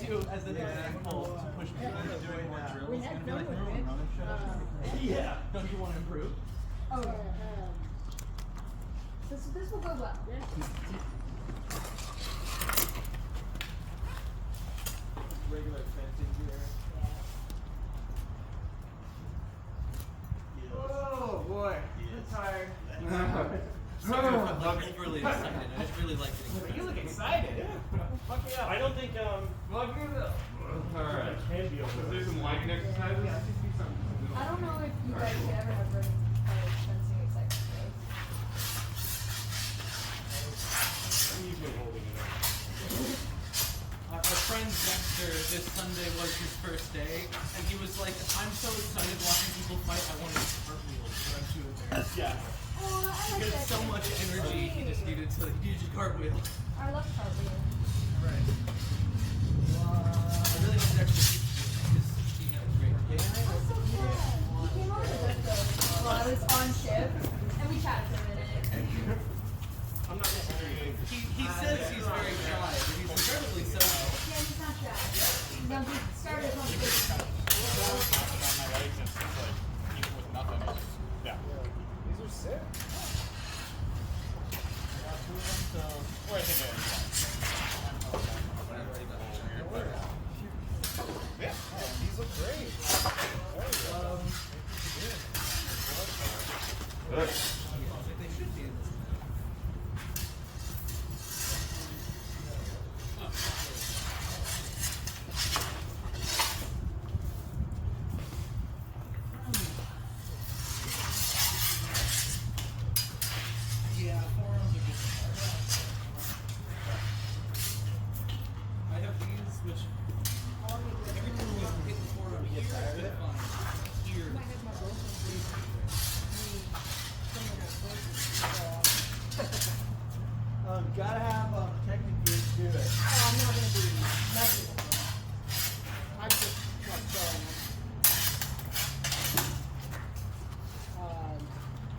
you as an example to push me into doing more drills. We It's had gonna be fun like, with it. yeah. Don't you want to improve? Oh, this will go well. Yeah. Regular fencing here. Oh boy, I'm tired. Sorry if I'm like overly excited. I just really like getting. But you look excited. Fuck me up. I don't think Fuck me up. Alright. Can be over. Let's do some lighting exercises. I don't know if you guys could ever have running fencing excitement days. You've been holding it up. Our friend Dexter, this Sunday was his first day, and he was like, "I'm so excited watching people fight. I want to do cartwheels, but I'm too embarrassed." Yeah. Oh, I He like had that. so much energy, he just needed to use a cartwheel. I love cartwheel. Right. I really want Dexter to keep doing it, because he had a great game. That's so fun. He came over to Dexter while I was on shift, and we chatted for a minute. I'm not necessarily. He says he's very shy, but he's incredibly social. Yeah, he's not shy. No, he started his own business. On my legs, it's just like even with nothing. It's just, yeah. These are sick. Or I think Yeah, these look great. Good. They should be in this now. Yeah, forearms are just. I have these, which every time we hit the forearm, we get tired. Here. Gotta have protective gear to do it. Oh, I'm not gonna do nothing. I just like throwing them.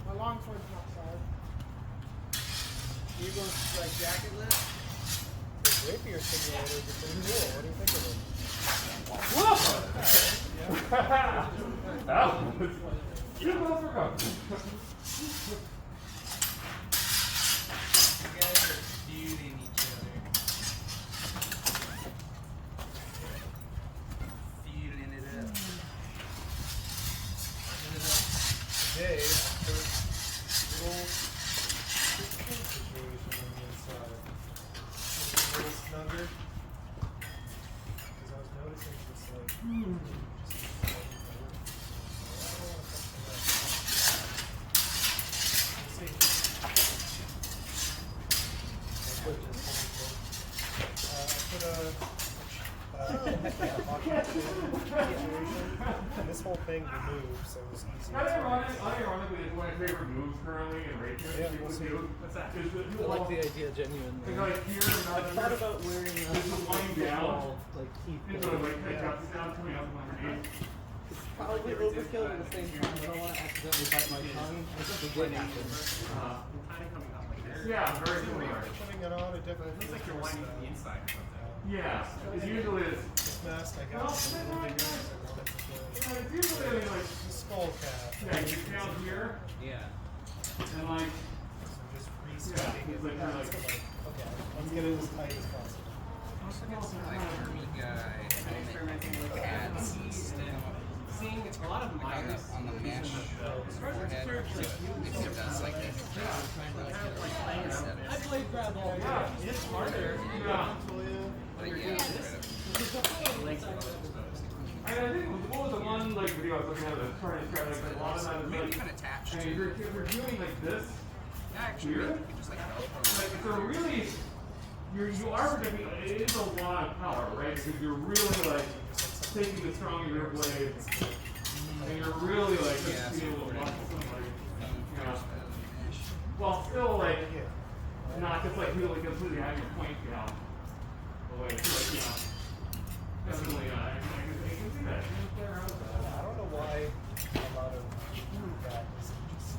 My long sword's not sharp. You're going to like jacket lift? The rapier simulator is pretty cool. What do you think of it? That was. You know what we're You guys are feuding each other. Feuding it up. Today, after little situation on the inside. It's a little snugger. Because I was noticing just like. And this whole thing removed, so it was easy. Unironically, it's one of my favorite moves currently in Rapier. Yeah, we'll see. What's that? Is the, I like the idea genuinely. Cause like here, I thought about wearing this is lying down. like teeth. Into like head cups down coming out of my grenade. Probably overkill at the same time. I don't want to accidentally bite my tongue. I think the would happen. Yeah, very similar. Putting it on a different. Looks like you're winding the inside or something. Yeah, it's usually it's. This mask I got is a little bigger. So I wanted to It's usually like. the skull cap. Yeah, you get down here Yeah. and like. So just Yeah, restarting it's it. like you're like. Okay, let's get it as tight as possible. Experimenting with ads and seeing a lot of minors on the mesh forehead, so if it does like this, I played grab all day. Yeah, it's harder. Yeah. but yeah, it's I think what was the one like video I was looking at that was trying to describe like a lot of that is maybe like. even attached And to if you're doing like this, yeah, actually, here, you could just like like it's a really, you are projecting, it is a lot of power, right? Because you're really like taking the strong of your blade, and you're really like just being able to watch somebody, you know, while still like not just like really completely having your point down away. So like, you know, definitely, I can see that. You can play around with that. I don't know why a lot of that is just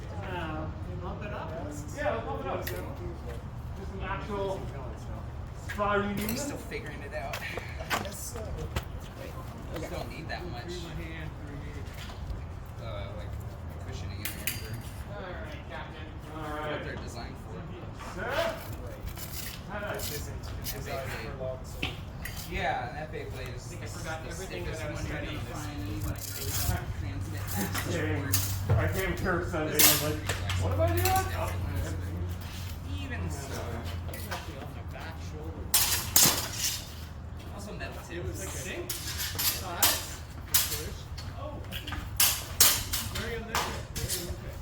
Bump it up. Yeah, let's pump it up. Just an actual sparring. still figuring it out. I guess need that much like cushioning in there for what they're designed for. Sir? This isn't designed for long sleeve. Yeah, an FA blade is I forgot the everything stiffest that I was one you're studying gonna this find. Like, they don't transmit that Kidding. force. I came here Sunday and I'm like, what am I doing? Oh. Even so. Also metal tips. Sink? Oh, very unnecessary. Very okay.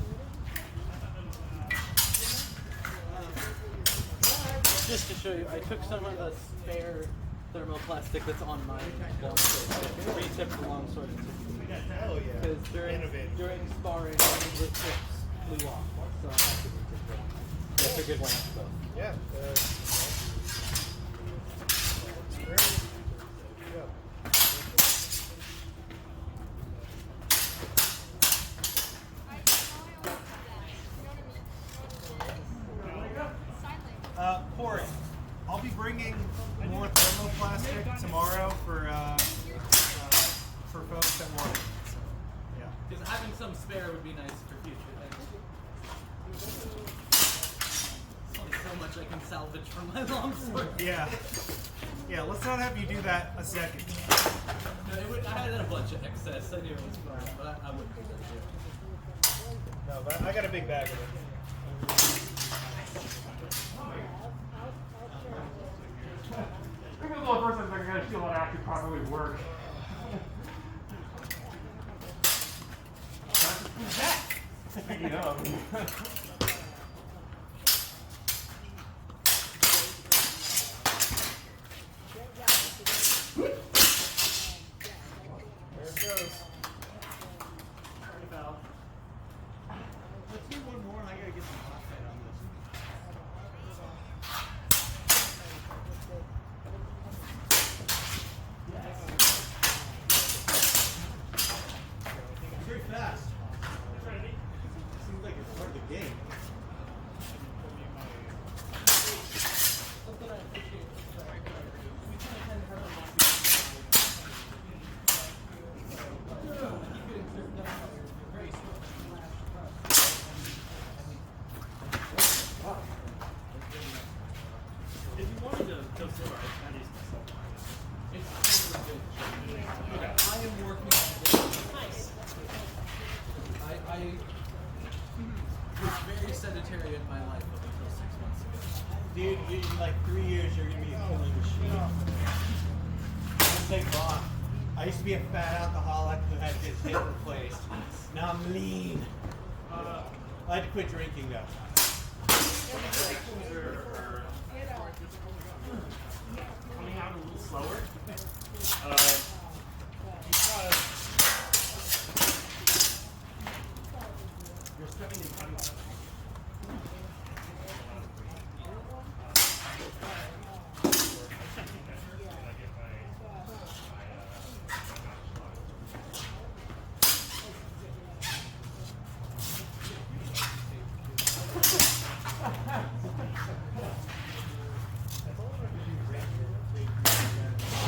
Just to show you, I took some of the spare thermoplastic that's on my longsword. Re-tipped the longsword. Hell yeah. Because during sparring, one of the tips flew off. So I have to re-tip one. That's a good one, so. Yeah. Port, I'll be bringing more thermoplastic tomorrow for folks that want it. So, yeah. Because having some spare would be nice for future things. There's only so much I can salvage from my longsword. Yeah. Yeah, let's not have you do that a second. No, I had a bunch of excess. I knew it was fine, but I wouldn't do that too. No, but I got a big bag of it. I think this is the first time I'm going to feel that actually properly work. Who's that? Speaking of. There it goes. Let's do one more and I gotta get some hot fat on this. Very fast. Seems like it's part of the game. If you wanted to go slower, that is It's totally good. I am working on it. Nice. I was very sedentary in my life up until 6 months ago. Dude, in like 3 years, you're gonna be a killing machine. Don't take long. I used to be a fat alcoholic who had to get his hip replaced. Now I'm lean. I had to quit drinking though. Coming out a little slower. You're stepping in time.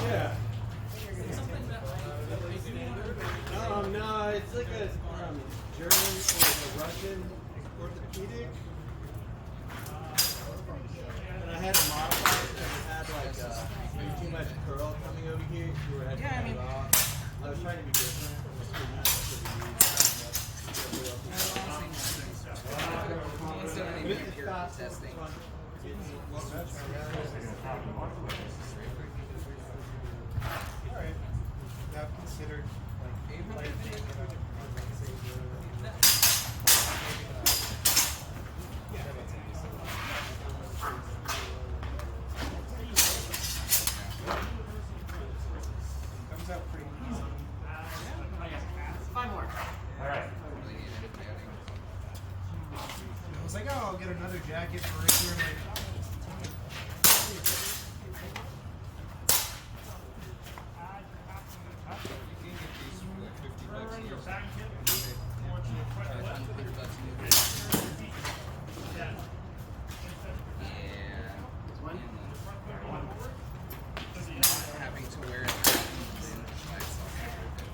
Yeah. No, it's like a German or a Russian orthopedic. And I had to modify it because it had like maybe too much curl coming over here. You were having to cut it off. I was trying to be different. It's done any empirical testing. Alright. I've considered comes out pretty easy. Five more. Alright. Really need antibiotic. I was like, oh, I'll get another jacket for right here. You can get these for like $50 each. Having to wear it by itself.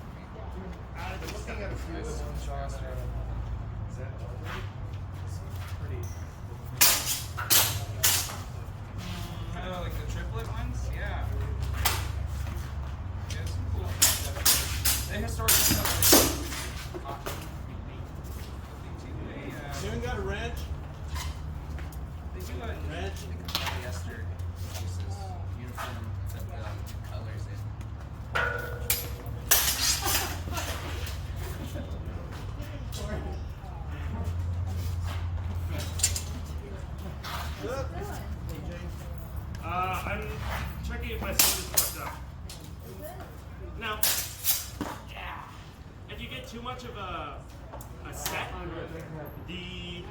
Anyone got a wrench? They do a Wrench? polyester pieces, uniform colors in. I'm checking if my sound is fucked up. Now, if you get too much of a set, the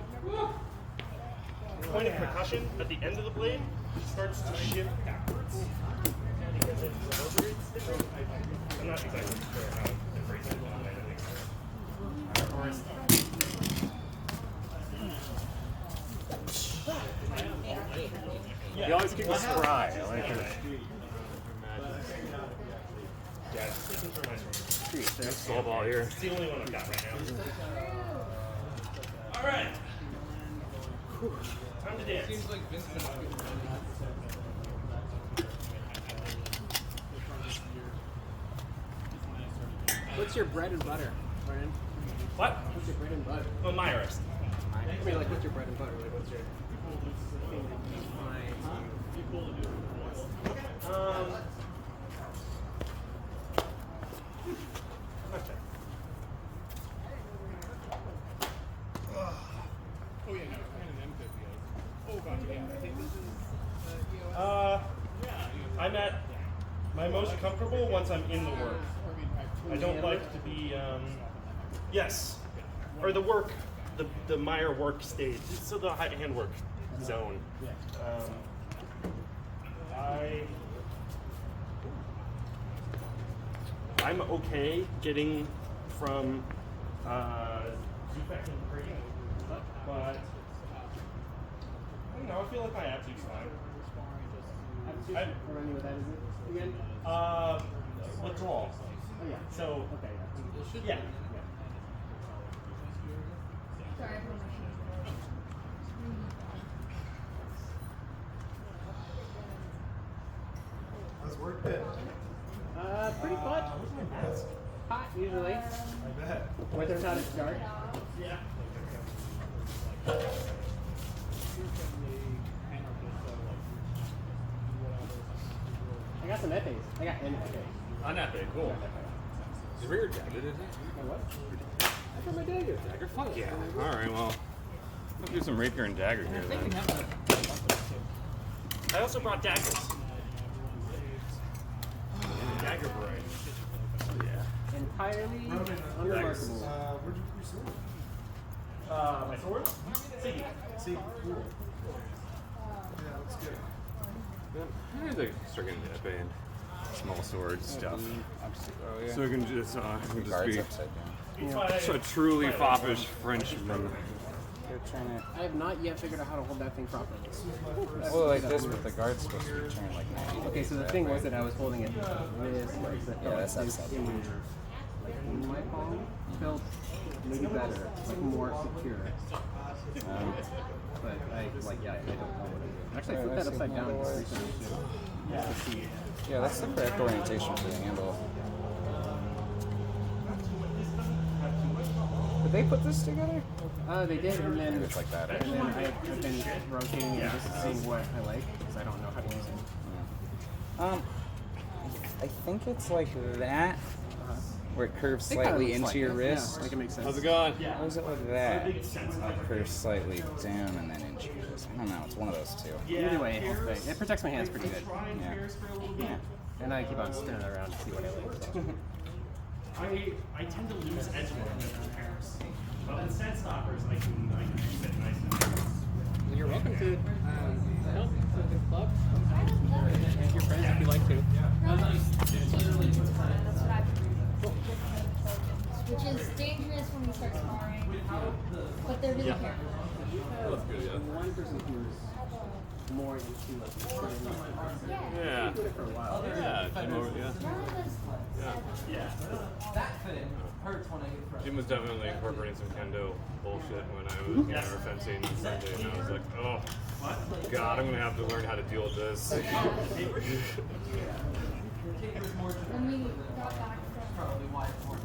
point of percussion at the end of the blade starts to shift backwards. I'm not exactly sure how to phrase it. You always keep a spry. I like her. Yeah, this is for my Slow ball here. It's the only one I've got right now. All right. Time to dance. Seems like Vincent is getting What's your bread and butter, Brennan? What? What's your bread and butter? Oh, Myers. I mean, like, what's your bread and butter? Like, what's your thing that you find? Okay. Oh yeah, no, kind of M50. Oh god, yeah. I think this is I'm at my most comfortable once I'm in the work. I don't like to be, yes, or the work, the Meyer work stage, so the handwork zone. I'm okay getting from Zufek and Purdy, but I don't know, I feel like my attitude's fine. Remind me what that is again? Withdrawal. Oh, yeah. So, Okay, yeah. yeah. Sorry, I put my shoes How's work been? Pretty fun. Hot, usually. I bet. Weather's not as dark. Yeah. I got some epes. I got an epe. On that thing, cool. Is your dagger, didn't it? My what? I got my dagger. Dagger? Fuck yeah. Alright, well. Let's do some rapier and dagger here then. I also brought daggers. Dagger variety. Yeah. Entirely unremarkable. Where'd you put your sword? My sword? See. See, cool. Yeah, looks good. I need to start getting the epee and small sword stuff. Oh yeah. So we can just be Guards upside down. just a truly foppish Frenchman. You're trying to. I have not yet figured out how to hold that thing properly. Well, like this, but the guard's supposed to be turned like 90. Okay, so the thing was that I was holding it this way. So Yeah, that's this upside thing, down. like in my palm felt maybe better, like more secure. But I don't know what I do. Actually, I flipped that upside down just recently too. Just to see. Yeah, that's the correct orientation for the handle. Did they put this together? They did, and then It's like that. and then I've been rotating and just seeing what I like because I don't know how to use it. I think it's like that, where it curves It kinda slightly looks into like your it. wrist. Yeah, like it makes sense. How's it going? Or is it like that? It curves slightly down and then into your wrist. I don't know. It's one of those two. Either way, it protects my hands pretty good. Yeah. Yeah. And I keep on spinning it around to see what I like. So. I tend to lose edge movement in pairs. But in set stoppers, I can keep it nice and nice. You're welcome to help with the club. And your friends if you like to. Which is dangerous when we start sparring, but they're really careful. That's good, yeah. One person who's more into training. Yeah. Doing it for a while. Yeah, Jim over, yeah. Yeah. That thing hurts when I get frustrated. Jim was definitely incorporating some kendo bullshit when I was in fencing on Sunday, and I was like, oh, God, I'm gonna have to learn how to deal with this. When we got back from Probably why it's more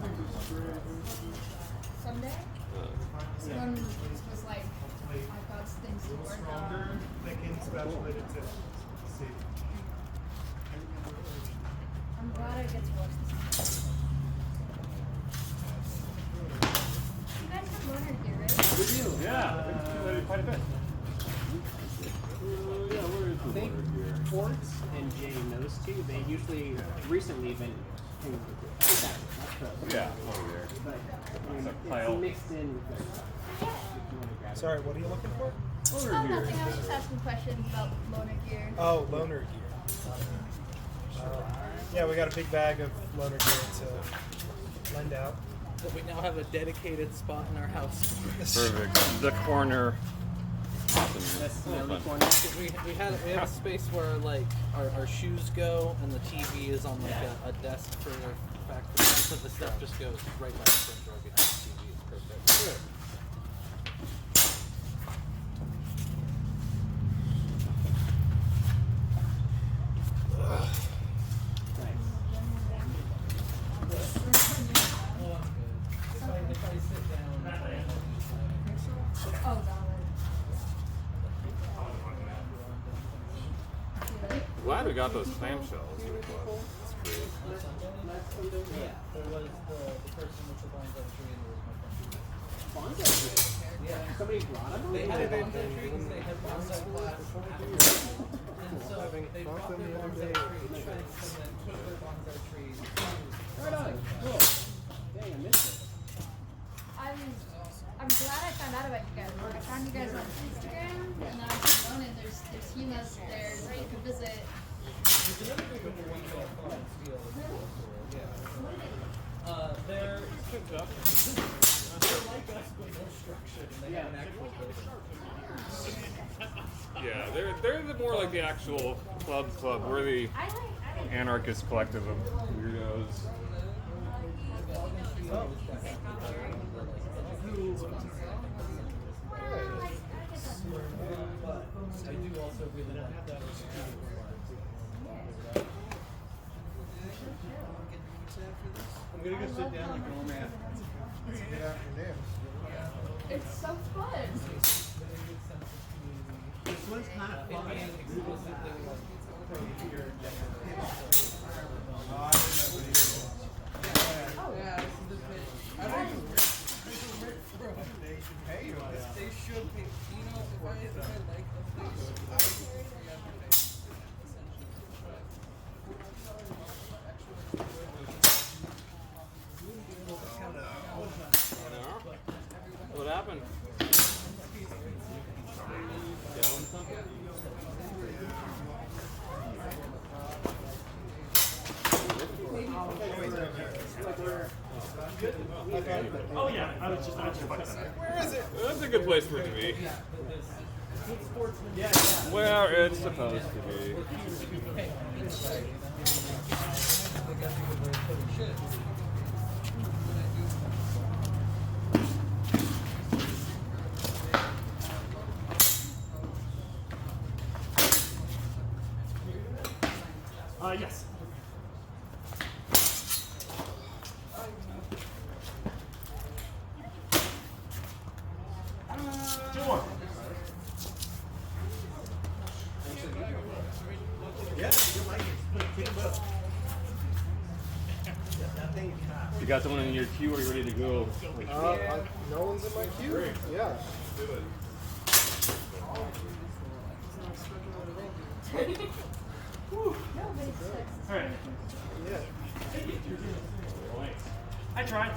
One was like, I got things to work Stronger, on. they can spatulate it to see. I'm glad it gets worse this time. You guys have loaner gear, right? Yeah, quite a bit. Yeah, where is I the think water gear? Quartz and Jane, those two, they usually recently been Yeah, over there. but I mean, It's a it's pile. mixed in with the Sorry, what are you looking for? Oh, nothing. I was just asking questions about loaner gear. Oh, loaner gear. Yeah, we got a big bag of loaner gear to lend out. But we now have a dedicated spot in our house. Perfect. The corner. That's the only corner. We have a space where like our shoes go and the TV is on like a desk for the factory. So the stuff just goes right next to the drawer behind the TV. It's perfect. If I sit down, Oh, God. Glad we got those clamshells. That's great. yeah, there was the person with the bonsai tree and there was my friend. Bonsai tree. Yeah. Somebody brought them? They had bonsai trees, they had bonsai class afterwards. And so they brought their bonsai tree and then took their bonsai tree. Right on. Cool. Dang, I missed it. I'm glad I found out about you guys. I found you guys on Instagram, and now I'm known it. There's Humas there that you can visit. There's another group of ones called Farm Steel. Yeah. They're like us, but more structured, and they have an actual building. Yeah, they're the more like the actual club. We're the anarchist collective of weirdos. But I do also really like that. I'm gonna go sit down like an old man. Good afternoon. It's so fun. This one's kind of fun. Oh, Yeah, this is the bit. I don't even they should pay you. They should pay. You know, if I like them, they should. What happened? Oh yeah, I was just about to. Where is it? That's a good place for it to be. Yeah. Where it's supposed to be. Yes. Two more. Yeah, you like it. Take a look. That thing You got someone in your queue or you ready to go? No one's in my queue. Yeah. Nobody's sexist. All right. Yeah. I tried.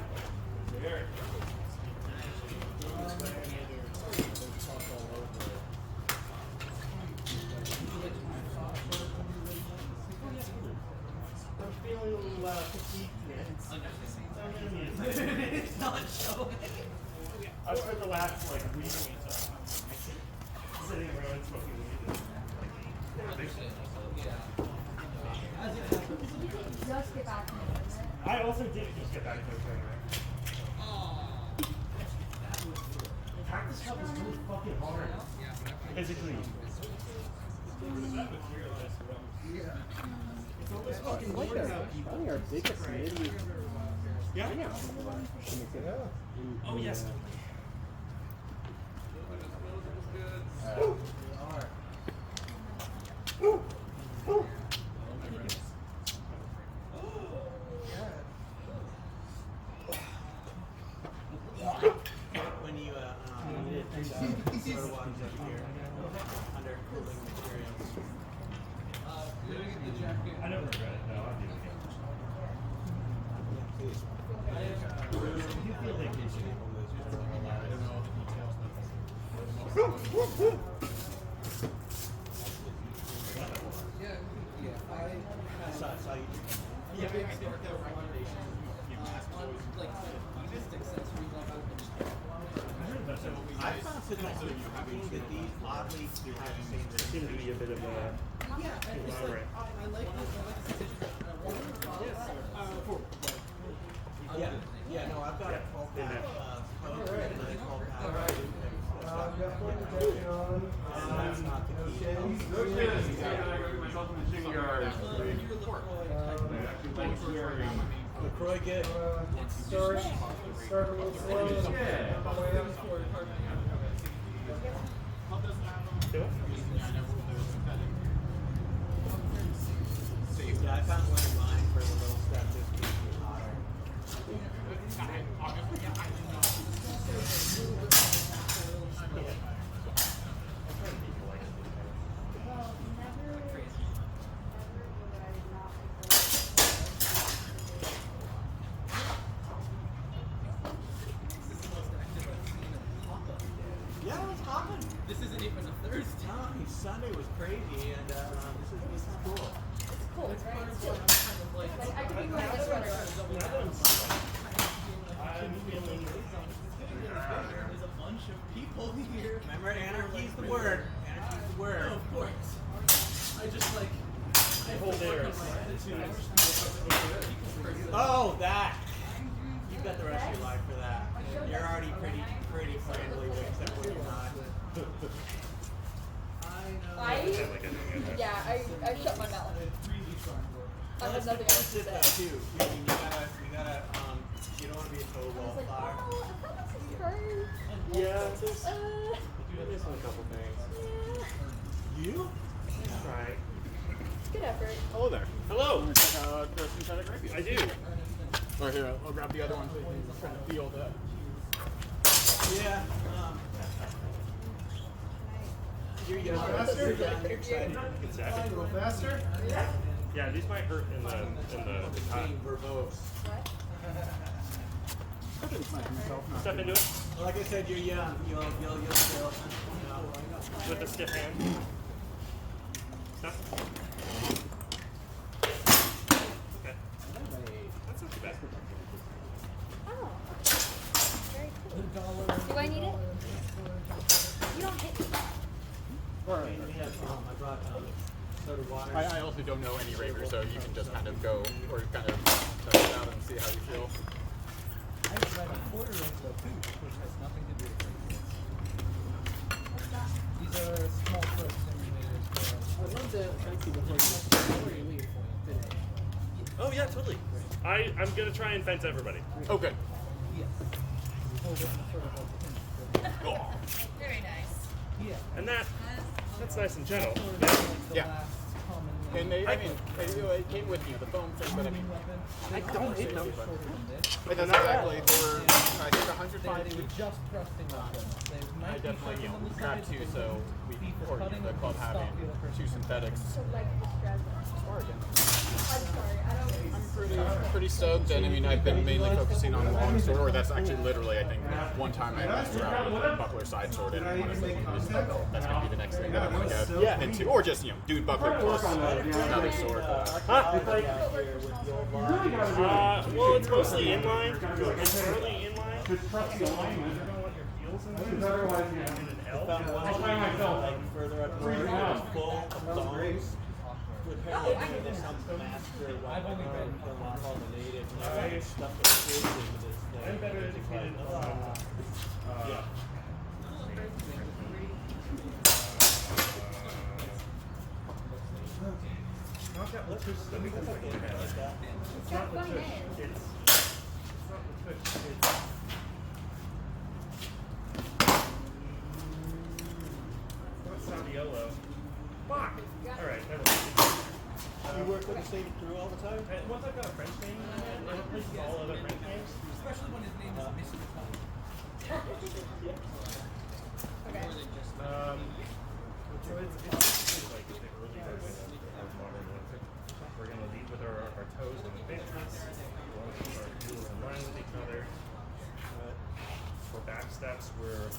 I'm feeling a little fatigued today. It's not showing. I spent the last like week sitting around smoking weed. Just get back to me, isn't it? I also did just get back to the tournament. Practice cup is really fucking hard. Physically. I like our, I think our biggest committee Yeah. hangout. Oh yes. When you soda water's up here under cooling materials. Did I get the jacket? I never read it. No, I didn't. Yeah, please. You feel vacation. Saw you. Yeah, I did work out recommendations. On like logistics sense, we love out I found such a that these oddly do have the same Seems to be a bit of a. Yeah, I just like, I like this. I like this decision. I want to Yeah, no, I've got a 12 pack code and a 12 pack. And that's not the key. No shit. I gotta go get myself in the shin yard. LaCroix, get Yeah, I found one in line for the little stuff just keeps me hotter. Yeah, it was hopping. This isn't even a Thursday. No, Sunday was crazy, and this is cool. It's cold, That's part right? of what I'm kind of like. Like, I could be wearing this sweater. There's a bunch of people here. Remember, anarchy's the word. Anarchy's the word. Of course. I just like. I Hold there. Oh, that. You've got the rest of your life for that. You're already pretty friendly, except when you're not. I shut my mouth. I have nothing else to Sip that say. too. You gotta, you don't want to be a total I was like, wallflower. oh, I thought this was hers. Yeah, there's Uh, a couple things. yeah. You? Right. Good effort. Hello there. Hello. The synthetic rapier. I do. Right here, I'll grab the other one so you can kind of feel that. Yeah. You're young. Faster? You're young. You're excited. Exactly. A little faster? Yeah, these might hurt in the Being verbose. What? Step into it Like I said, you're young. You'll still. with a stiff hand. Step. Okay. That's not too bad. Oh. Very cool. Do I need it? You don't hit me. We have, I brought soda water. I also don't know any rapier, so you can just kind of go or kind of test it out and see how you feel. I read a quarter inch though too, which has nothing to do with it. These are small foot simulators. I wanted to thank you before you leave today. Oh yeah, totally. I'm gonna try and fence everybody. Okay. Yes. Hold it in the sort of Very nice. yeah. And that's nice and gentle. Yeah. And they, I mean, it came with the foam thing, but I mean, I don't hate them. shorter than this. but they're not exactly. They were, I think, 105 They were each. just thrusting on them. They I might be definitely, shorter on the grabbed side, two, but so we, be for or cutting the or club for having stock, the other person. two synthetics. So like the Strasbourg. I'm sorry, I don't. Pretty stoked, and I mean, I've been mainly focusing on long sword, or that's actually literally, I think, one time I messed around with a buckler side sword, and one of the things that's going to be the next thing that I'm going to get into, or just, dude buckler plus another sword. Well, it's mostly inline. It's early inline. Just trust the alignment. Because otherwise, you know, I'll try myself. Like further up Freeze north, out. it's full of thongs. With her, like, there's some master, I've only read called the native, and there's stuff that's crazy into this thing. I'm better educated. Yeah. Let's just let me go like that. It's not the tush. It's not the tush. It's stayed through all the time? Once I've got a French name, it replaces all other French names. Especially when his name is Mr. Cole. So it's basically like the early version of modern Olympic. We're going to lead with our toes on the benches. We want to keep our heels in line with each other. For back steps, we're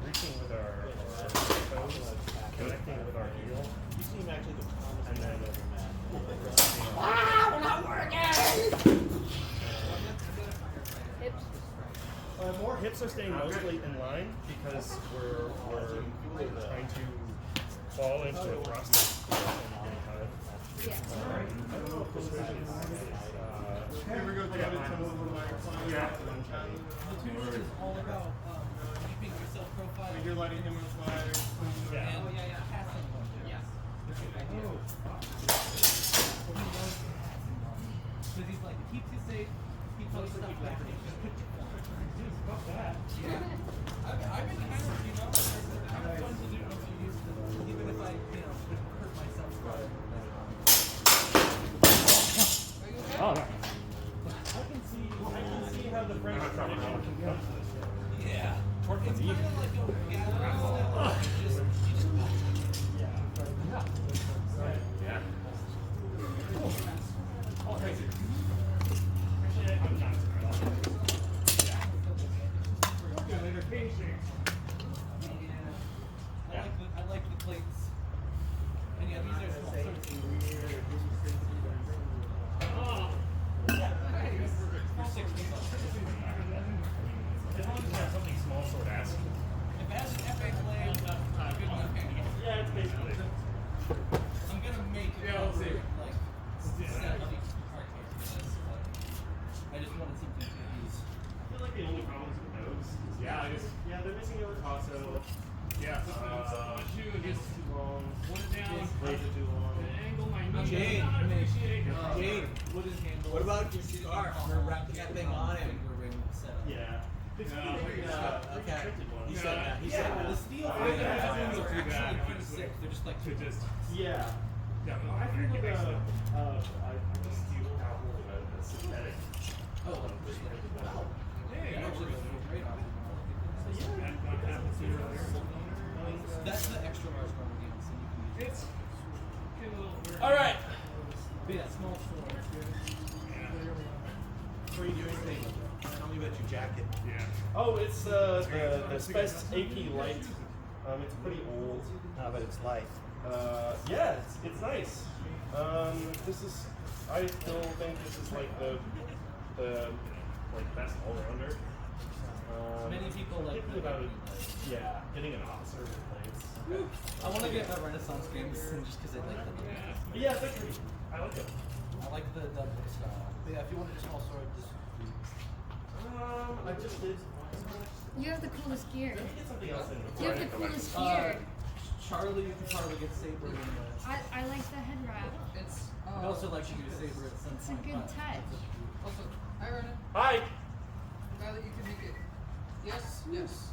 reaching with our toes, connecting with our heel. You seem actually the calmest And man then- I've ever met. More hips are staying mostly in line because we're trying to fall into a thrust. Yeah. I don't know if this is Here we go, David. Yeah. The tutor is all about keeping yourself profile. You're letting him fly. yeah. And passing one. Yes. Because he's like, keeps you safe, keeps all your stuff back. Yeah. I've been kind of, you know, they're kind of fun to do once you use them, even if I, you know, hurt myself. Oh, I can see how the French tradition can come to this. Yeah. It's kind of like a gathering style. You just Yeah. Oh, crazy. Actually, I'm not surprised. I like the plates. And yeah, these are small sorts of You're 6 feet up. As long as you have something small, sort of ask. If it has an FA blade, good enough hand. Yeah, it's basically. I'm gonna make it Yeah, I'll see. like 70 cartons for this, but I just wanted something to use. I feel like the only problems with those is they're missing a torso. Yeah. It's too long. One down. Blades are too long. Angle my knee. Jade, Not appreciate it. Jade, Wooden handle. what about your scarf? We're wrapping that thing on him. Finger ring setup. Yeah. It's No, pretty Okay. He said that. He Yeah, said the that. steel Yeah, fingers yeah, are yeah, actually yeah. pretty sick. They're just like To just. Yeah. Yeah, no, I feel like next step. I just steel have more of a synthetic. oh, just like wow. Yeah, That actually goes great on. That's the extra large rubber game, so you can use it. It's getting a little weird. All right. But yeah, small sword. What are you doing today? Tell me about your jacket. Yeah. Oh, it's the Spes AP Light. It's pretty old. But it's light. Yeah, it's nice. This is, I still think this is like the best all rounder. Many people like particularly the about green yeah, getting an officer who plays. I want to get a Renaissance games just because I like them. Yeah, they're pretty. I like them. I like the double style. But yeah, if you want a small sword, just I just did. You have the coolest gear. Let me get something else in. You have the coolest gear. Charlie, you could probably get Saber in the. I like the head wrap. It's I'd also like to do Saber at some It's a point. good but- touch. also, hi Ronan. Hi. Now that you can make it. Yes, yes.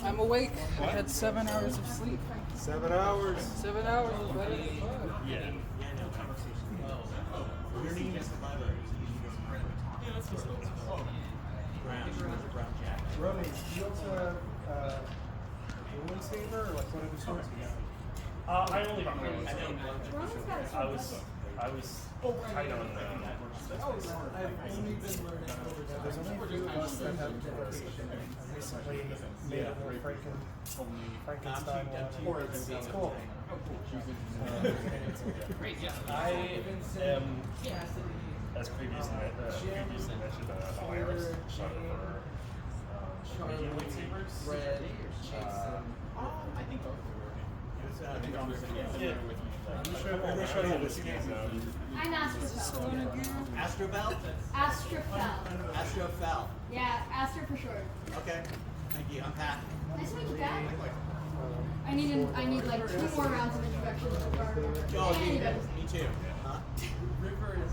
I'm awake. I had 7 hours of sleep. 7 hours. 7 hours is better than 5. Yeah. Yeah, no conversation. Your name is the library. Yeah, that's what's up. Brown. Brown jacket. Ronan, do you also have England saber, or like what other swords do you have? I only got my own. Ron's got a I was tight on I've only been learning over time. There's only a few of us that have recently made a whole Frankenstein one. It's cool. I am, as previously mentioned, a virus shot for medium lightsabers. Red, Jason. I think both are working. Yeah. Let me show you this game. I'm Astrofel. Astrobel? Astrofel. Astrofel. Yeah, Astro for short. Okay. Thank you. I'm Pat. Nice to meet you, Dad. I need like 2 more rounds of introduction before. Oh, And me, you guys. me too. Huh? River is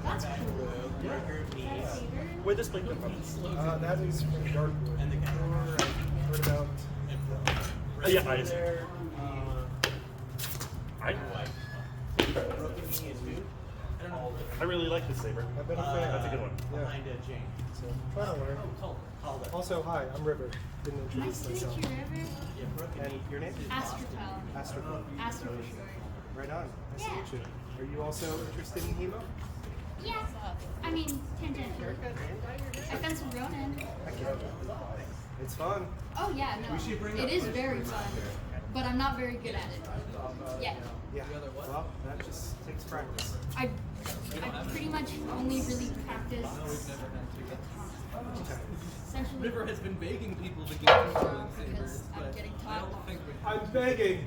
That's Red, cool. blue, Riker, me. Where this plate come from? That is from Dark And the I've heard about Yeah, I see. There, I really like this saber. I've been a fan. That's a good one. behind a Jane. So, trying to learn. Calder. Also, hi, I'm River. Didn't introduce Nice to myself. meet you, River. And your name? Astrotel. Astro. Astro for short. Right on. Nice Yeah. to meet you. Are you also interested in Hemo? Yeah. I mean, tangential. I've done some Ronin. Heck yeah. It's fun. Oh yeah, no. It is very fun. But I'm not very good at it. Yeah. Yeah. Well, that just takes practice. I pretty much only really practice We've never had to. Okay. essentially River has been begging people to get into rolling sabers, because I'm but getting I taught. don't think we I'm begging.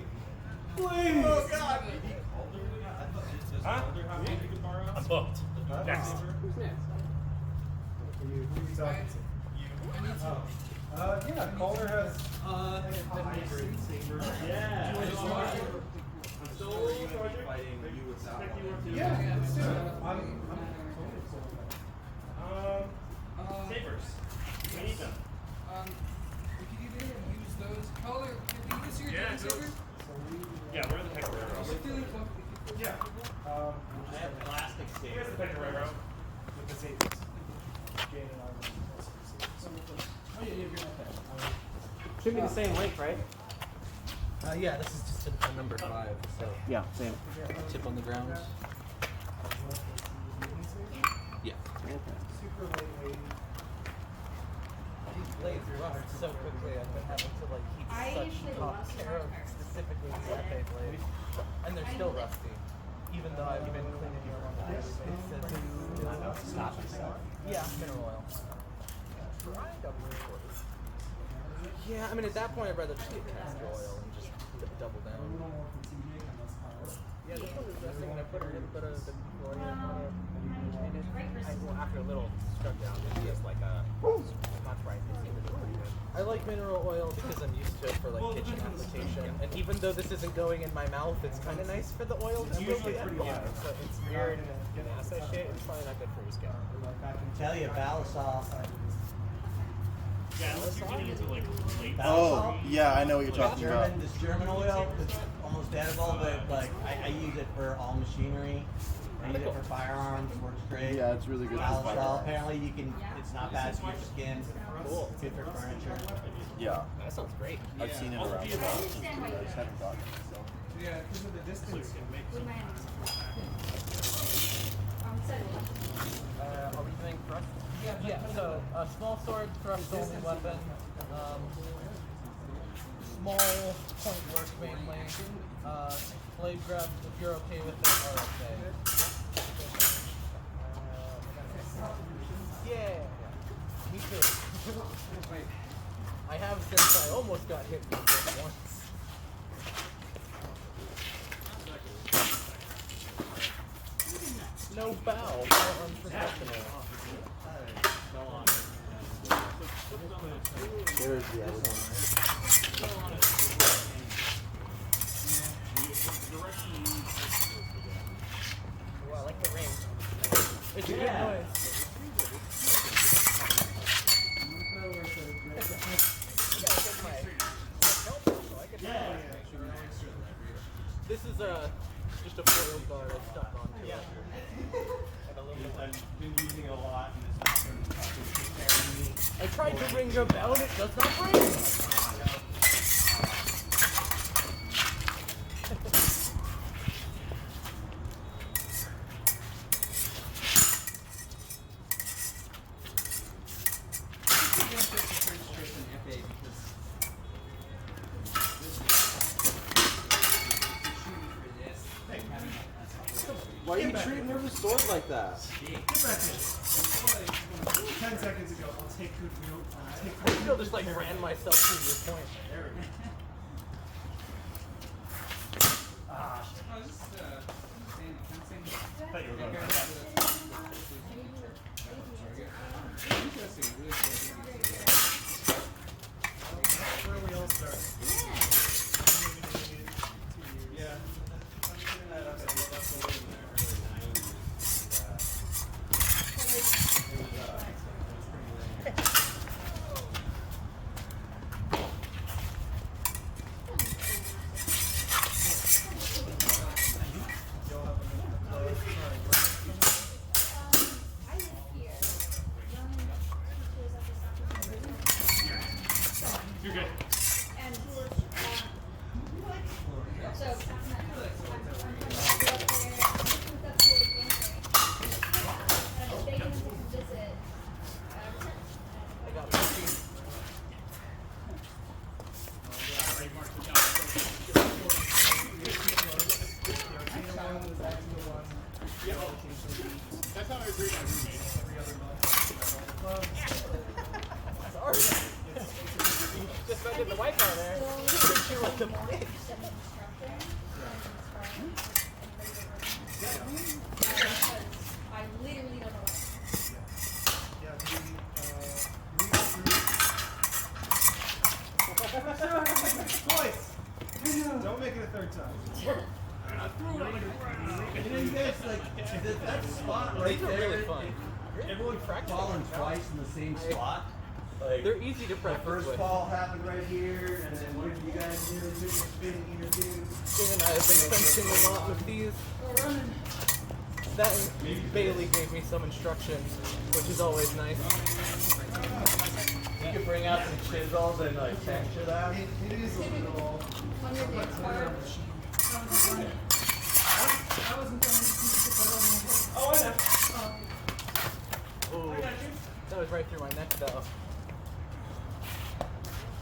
Please. Oh God! Huh? I'm booked. Next. Who's next? Who are you talking to? Oh. Yeah, Calder has. Yeah. Yeah, let's do it. Sabers. We need them. We could either use those. Color. Can we use your Yeah, different saber? Yeah, we're in the Pecoraro. Yeah. I have plastic Here's saber. the Pecoraro. With the sabers. Jane and I were also sabers. Oh yeah, you're okay. Should be the same length, right? Yeah, this is just a number 5, so Yeah, same. tip on the ground. Yeah. Super lightweight. These blades rust so quickly. I've been having to like keep I such usually top love care of smart specifically the epee blade, and they're still rusty. Even though I've been cleaning them all day, it says stop. Yeah, mineral oil. Yeah, I mean at that point I'd rather just get castor oil and just double down. Yeah, this one is resting and I put a bit of the oil on it. Well, after a little struck down, it's just like a not right. It seems pretty good. I like mineral oil because I'm used to it for like kitchen application. And even though this isn't going in my mouth, it's kind of nice for the oil to usually go in. pretty Yeah, so it's weird and acid shit. It's probably not good for your skin. I can tell you, Balasol. Yeah, unless you're getting into like late. Balasol. Yeah, I know what you're talking about. This German oil, it's almost edible, but like I use it for all machinery. I use it for firearms, works great. Yeah, it's really good for Balasol, firearms. apparently it's not bad for your skin. Cool. Good for furniture. Yeah, That sounds great. I've seen it around. I just haven't gotten it. So. Yeah, because of the distance. with my enemies. Are we doing thrust? Yeah, so small sword, thrust only weapon. Small point work mainly. Blade grabs, if you're okay with it, are okay. Yeah, me too. I have since I almost got hit with it once. No bow, how unprofessional. There's the other one. Oh, I like the ring. It's a good noise. This is just a foil guard I stuck onto it. And a little bit. I've been using it a lot, and it's not been preparing me. I tried to ring your bell and it does not ring. Why are you treating her sword like that? Get back in. 10 seconds ago, I'll take good note. I still just like ran myself through your point. There we go. I was just saying, I thought you were going to interesting, really interesting. That's where we all start. Yeah. I literally don't know why. Twice. Don't make it a third time. And then you guys like that spot right These are there. really fun. Everyone falling twice in the same spot. Like They're easy to the practice first with. fall happened right here, and then what did you guys do? Took a spinning interview. Jane and I have been fencing a lot with these. That and Bailey gave me some instructions, which is always nice. You could bring out some chisels and like texture that. On your dance card. Oh, I know. Ooh, that was right through my neck though.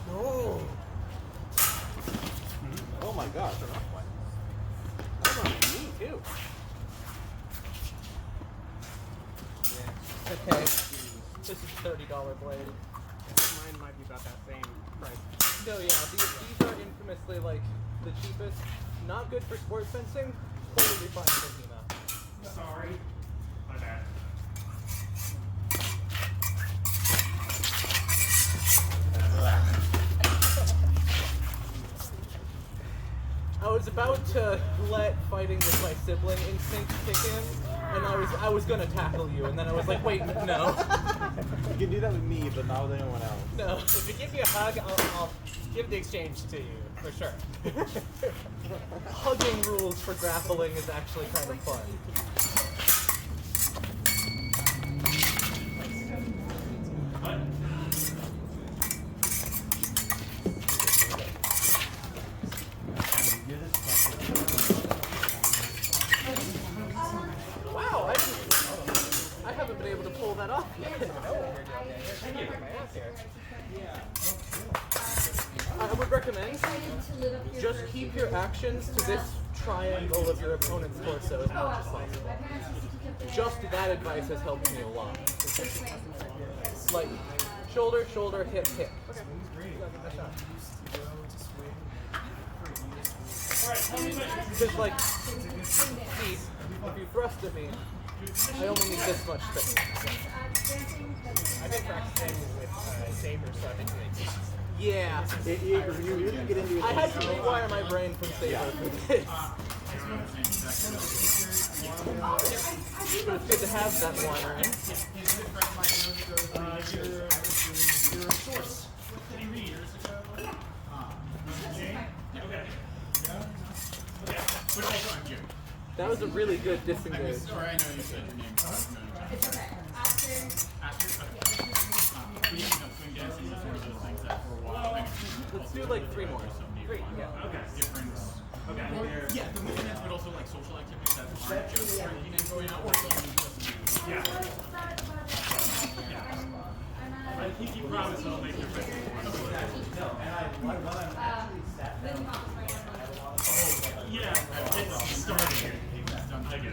No. Oh my gosh. That's on me too. Okay, this is $30 blade. Mine might be about that same price. No, yeah, these are infamously like the cheapest. Not good for sports fencing. Totally fine for HEMA. Sorry. My bad. I was about to let fighting with my sibling instinct kick in, and I was gonna tackle you, and then I was like, wait, no. You can do that with me, but not with anyone else. No. If you give me a hug, I'll give the exchange to you, for sure. Hugging rules for grappling is actually kind of fun. Wow, I haven't been able to pull that off yet. I would recommend just keep your actions to this triangle of your opponent's torso as much as possible. Just that advice has helped me a lot. Like, shoulder, shoulder, hip, hip. Because, like, see, if you thrust at me, I only need this much space. I've been practicing with Saber, so I think it's Yeah. You really get into it. I had to rewire my brain from Saber for this. But it's good to have that wiring. Your source. What did he read years ago? Okay. Okay. But also I'm here. That was a really good disengage. Sorry, I know you said your name. It's okay. After. After? Okay. But yeah, no, swing dancing is one of those things that for a while. Let's do like 3 more. Yeah. Okay. Different. Okay. Yeah, the movements, but also like social activities that aren't just drinking and going out or something. Yeah. I think you promise I'll make your best one. Yeah, it's starting. I get it.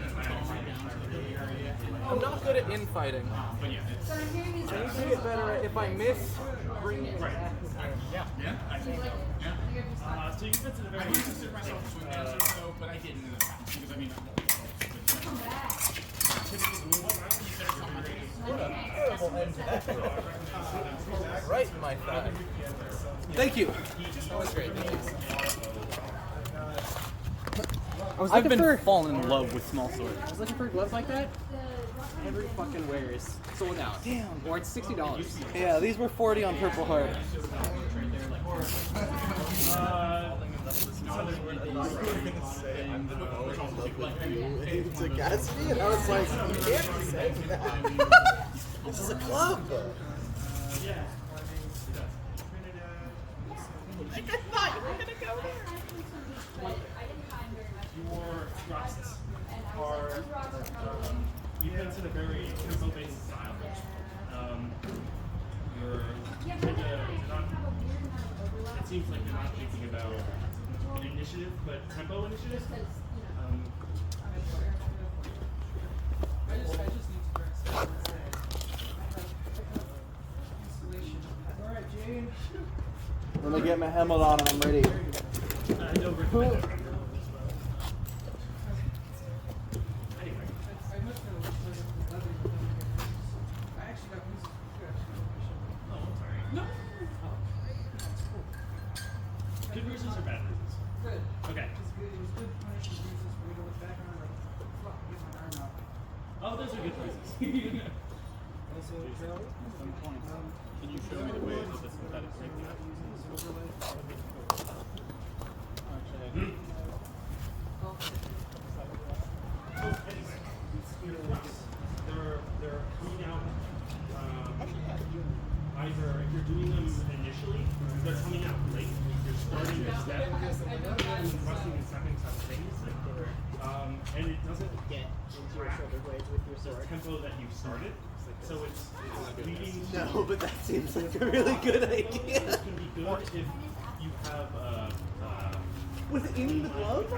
I'm not good at infighting. But yeah, it's... I need to get better at if I miss, bring it back. Yeah. Yeah, I think so. Yeah. So you can fit to the very... I used to consider myself a swing dancer, though, but I didn't in the past because I mean, Right in my thigh. Thank you. that was great. I've been falling in love with small swords. I was looking for gloves like that. Every fucking wear is sold out. Damn. Or it's $60. Yeah, these were 40 on Purple Heart. To Gatsby, and I was like, you can't say that. This is a club. I thought you were gonna go there. Your thrusts are you fit to the very tempo-based style. You're it seems like you're not thinking about an initiative, but tempo initiative. I just need to dress. Alright, Jane. When I get my helmet on and I'm ready. I don't recommend it. Oh, those are good places. Can you show me the way that the synthetic They're coming out either if you're doing them initially, they're coming out late. You're starting your step and thrusting and stepping simultaneously. And it doesn't get into your shoulder blades with your sword. The tempo that you started. So it's leading to... No, but that seems like a really good idea. It's going to be good if you have within the glove?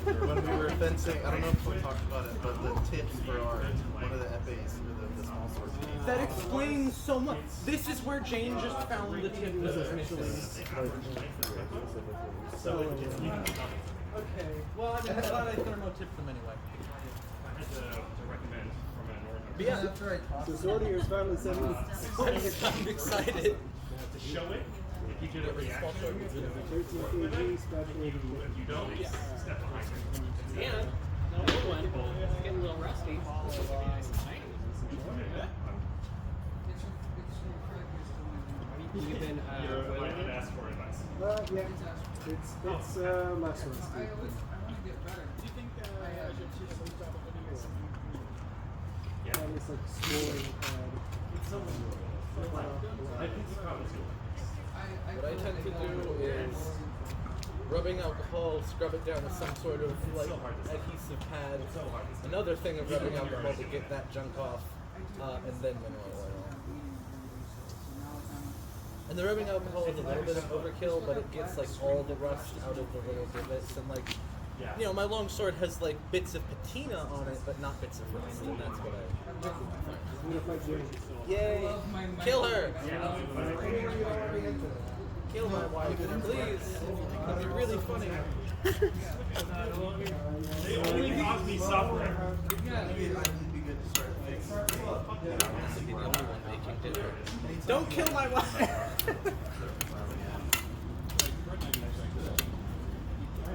When we were fencing, I don't know if we talked about it, but the tips for our one of the FAs for the small swords. That explains so much. This is where Jane just found the tip that was missing. So okay. Well, I mean, I thought I thermo-tipped them anyway. I had to recommend from an order. But yeah, that's very The sword of yours finally said I'm excited. To show it, if you get a reaction, if you don't, step behind it. Yeah, no good one. It's getting a little rusty. Even, I would ask for advice. Yeah, it's less rusty. Yeah. It's like scoring pad. I think you probably do. What I tend to do is rubbing alcohol, scrub it down with some sort of like adhesive pad. Another thing of rubbing alcohol to get that junk off, and then mineral oil. And the rubbing alcohol is a little bit of overkill, but it gets like all the rust out of the little divots, and like, you know, my long sword has like bits of patina on it, but not bits of rust, and that's what I. Yay! Kill her! Kill my wife, please. That'd be really funny. They only cause me suffering. Don't kill my wife!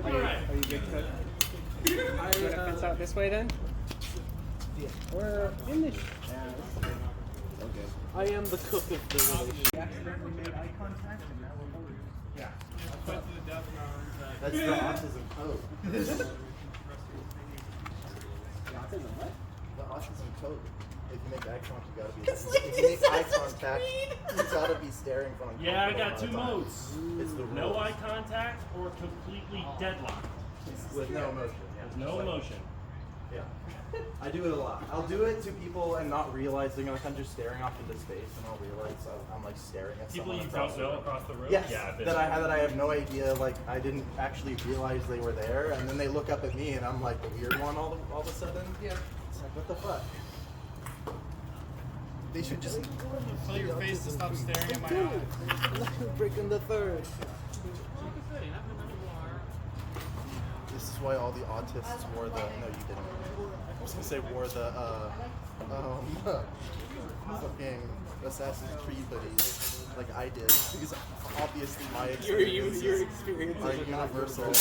Are you good cook? You want to fence out this way then? Yeah. We're in the Okay. I am the cook of the relationship. accidentally made eye contact and now we're holding. Yeah. That's the autism code. The autism what? The autism code. If you make eye contact, you gotta be. It's like if you make eye contact, you gotta be staring for. Yeah, I got two uncomfortable modes. It's the No rules. eye contact or completely deadlock. With no emotion. Yeah. With no emotion. Yeah. I do it a lot. I'll do it to people and not realizing, like I'm just staring off into space, and I'll realize I'm like staring at People someone you across don't the know room. across the room? Yes, Yeah, that I have no idea. Like I didn't actually realize they were there, and then they look up at me, and I'm like the weird one all of a sudden. Yeah. It's like what the fuck. They should just Tell your face to stop staring at my eyes. breaking the third. This is why all the autists wore the. No, you didn't. I was gonna say wore the fucking Assassin's Creed hoodies like I did, because obviously my experiences your experiences are universal.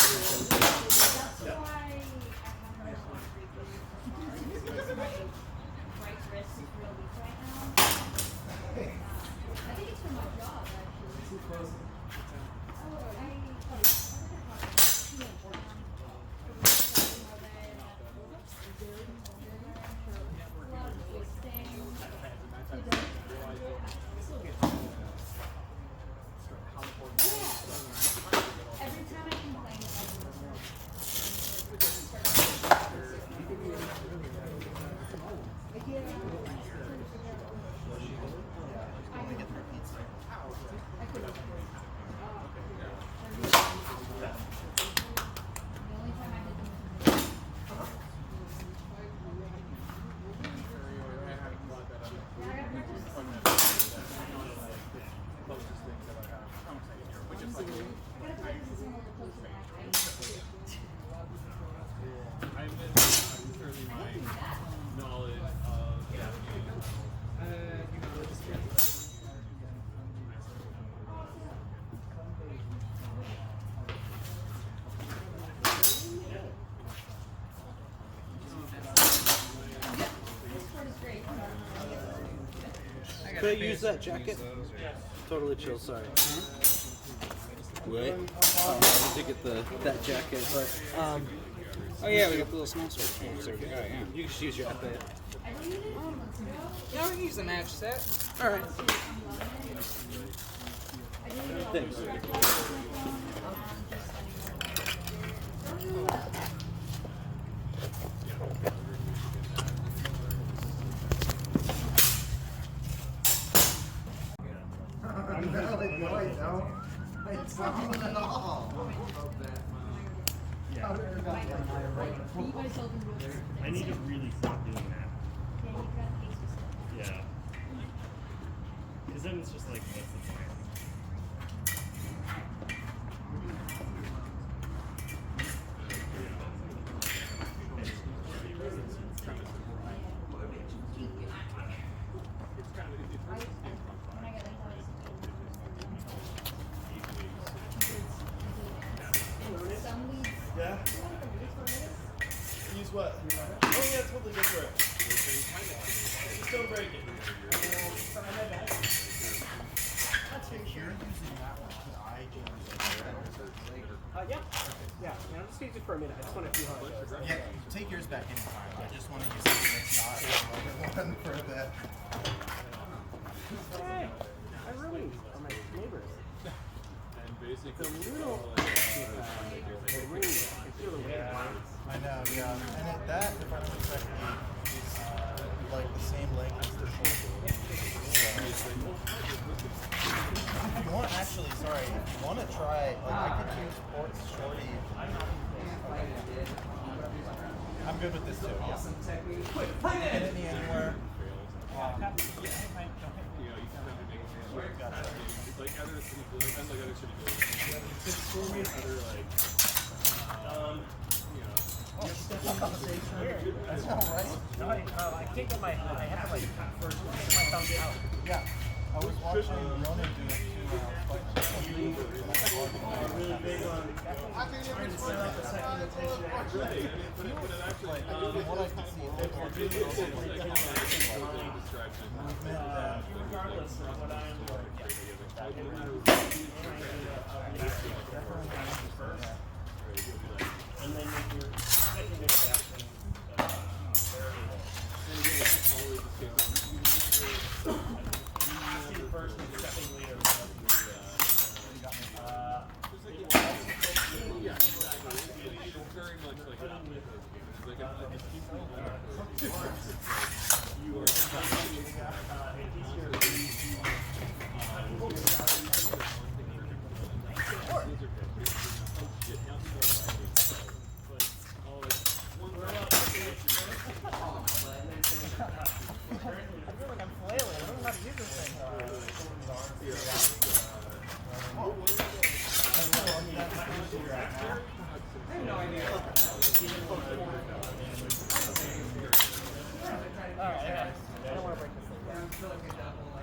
Could I use that jacket? Totally chill, sorry. What? I wanted to get that jacket, but Oh yeah, we got the little small sword. Oh, so, yeah. you can just use your epee. Yeah, we can use the match set. Alright. Thanks. I need to really stop doing that. Yeah. Because then it's just like, what's the point? Yeah? Use what? Oh yeah, totally go for it. Just don't break it. You're using that one because I Yeah. Yeah. I'm just using it for a minute. I just want to see how it goes. Yeah, take yours back anytime. I just want to use something that's not the one for that. Hey, I really are my neighbors. It's a little the ring. I feel the way. I know, yeah. And that, if I remember correctly, is like the same length as the shoulder. If you want, actually, sorry, if you want to try, like, I could use Port's Shorty. I'm good with this too, yeah. Hit me anywhere. That's all right. No, I can't get my. I have to like first get my thumbs out. Yeah, I was watching Ronan do it too. Really big on trying to set up a second attention action. Like, from what I can see, they're also like movement. Regardless of what I'm and then with your second action, first and second leader.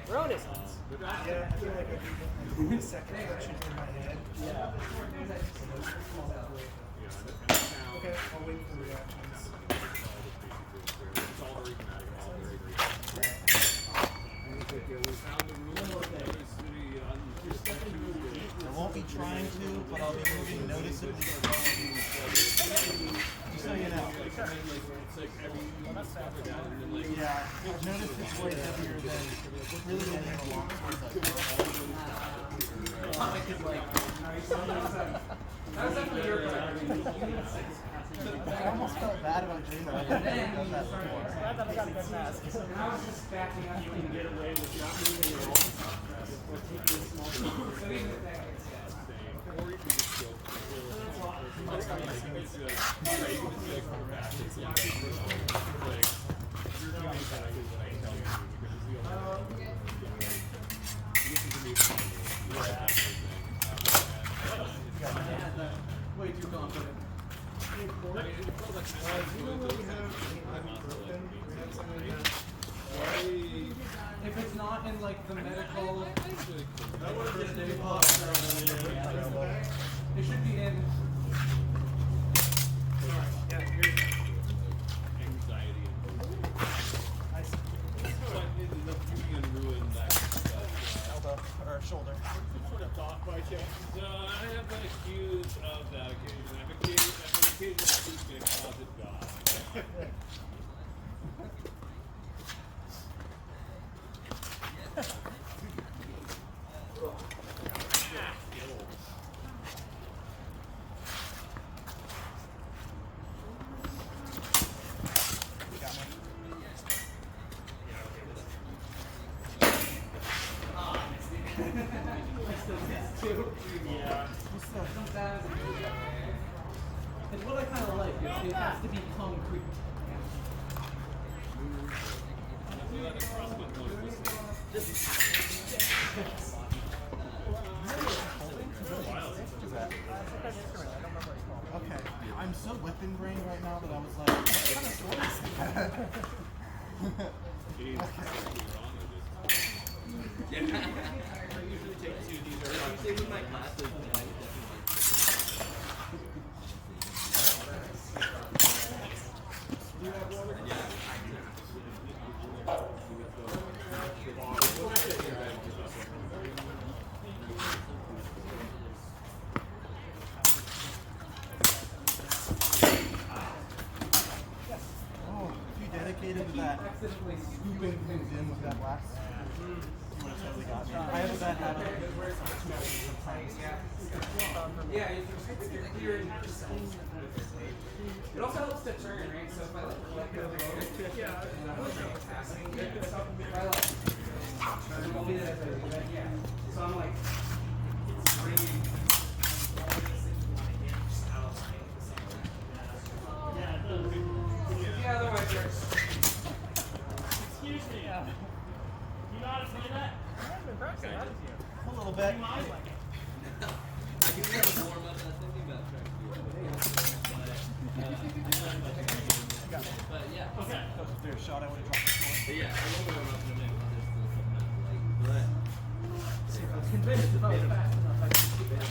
Ronan. Yeah, I feel like I do the second action in my head. Yeah. Okay, I'll wait for reactions. I won't be trying to, but I'll be moving noticeably slowly. Just so you know. Yeah, I've noticed it's way heavier than really any of the long swords I almost felt bad about doing that. I've never done that before. I got a good mask. I was just backing up. You can get away with not moving your own or taking a small piece. So even if that gets or you can just go. Way too confident. If it's not in like the medical, it should be in. Anxiety. I ended up ruin that. And what I kind of like is it has to be concrete. Okay, I'm so weapon brained right now that I was like, what kind of sword is that? Oh, if you dedicated to that scooping things in with that last, you would have totally got me. I have a bad habit of sometimes. Yeah, you're clearing. It also helps to turn, right? So if I let go of the motor, and I'm like passing, if I like turn, only that I do that, yeah. So I'm like bringing. Yeah, otherwise you're. Excuse me. You know how to play that? I'm impressed. A little bit. Okay. That was a fair shot. I would have dropped the sword. I was convinced if I was fast enough, I could keep it.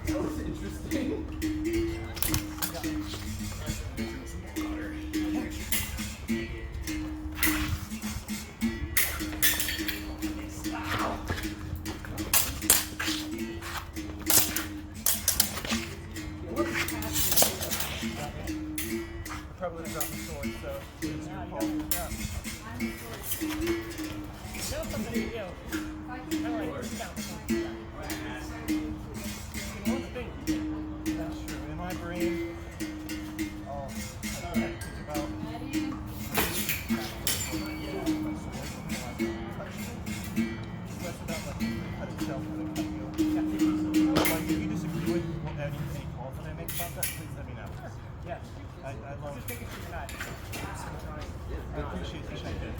That was interesting. Probably would have dropped the sword, so it's your fault. That's true. In my brain, all I think about less about like the cut itself than the cut you. Like if you disagree with any calls that I make about that, please let me know. Yeah. I love Just making sure you're not. I appreciate the check in.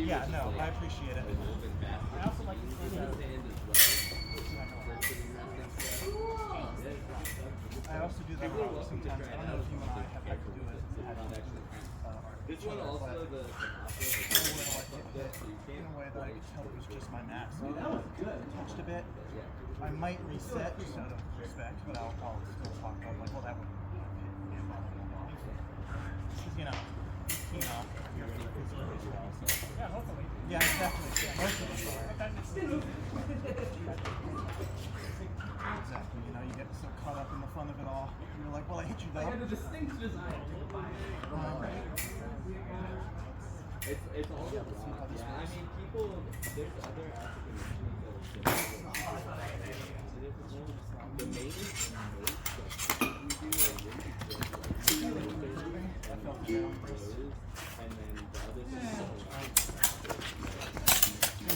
Yeah, no, I appreciate it. I also like to say that. I also do that a lot sometimes. I don't know if you and I have had to do it. This one also the in a way that I could tell it was just my max. So that was good. Touched a bit. I might reset just out of respect, but I'll still talk about like, well, that would hit me about because you know, he's keen off your physical as well. So. Yeah, hopefully. Yeah, definitely. Yeah, most of us are. Exactly. You know, you get so caught up in the fun of it all. You're like, well, I hit you though. I had a distinct desire to go buy it. It's all about yeah. I mean, people. There's other African the main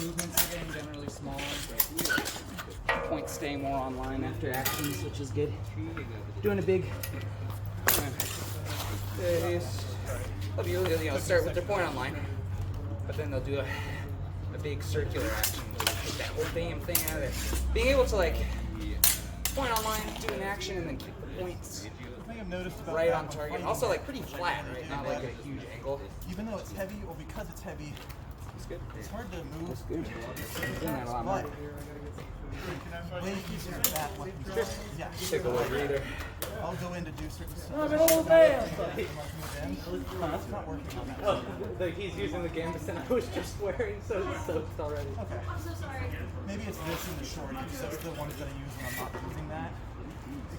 movements are getting generally smaller. Points staying more online after actions, which is good. Doing a big. They'll start with their point online, but then they'll do a big circular action. Take that whole damn thing out of there. Being able to like point online, do an action, and then keep the points right on target. Also like pretty flat, right? Not like a huge angle. Even though it's heavy, or because it's heavy, it's good. It's hard to move. It's good. But way easier to bat weapons. Sure. Yeah. Take a look either. I'll go in to do certain stuff. I'm an old man. It's not working on that. Oh, like he's using the gambit and I was just wearing, so it's soaked already. Okay. I'm so sorry. Maybe it's this and the shorty, because that's the ones that I use when I'm not using that.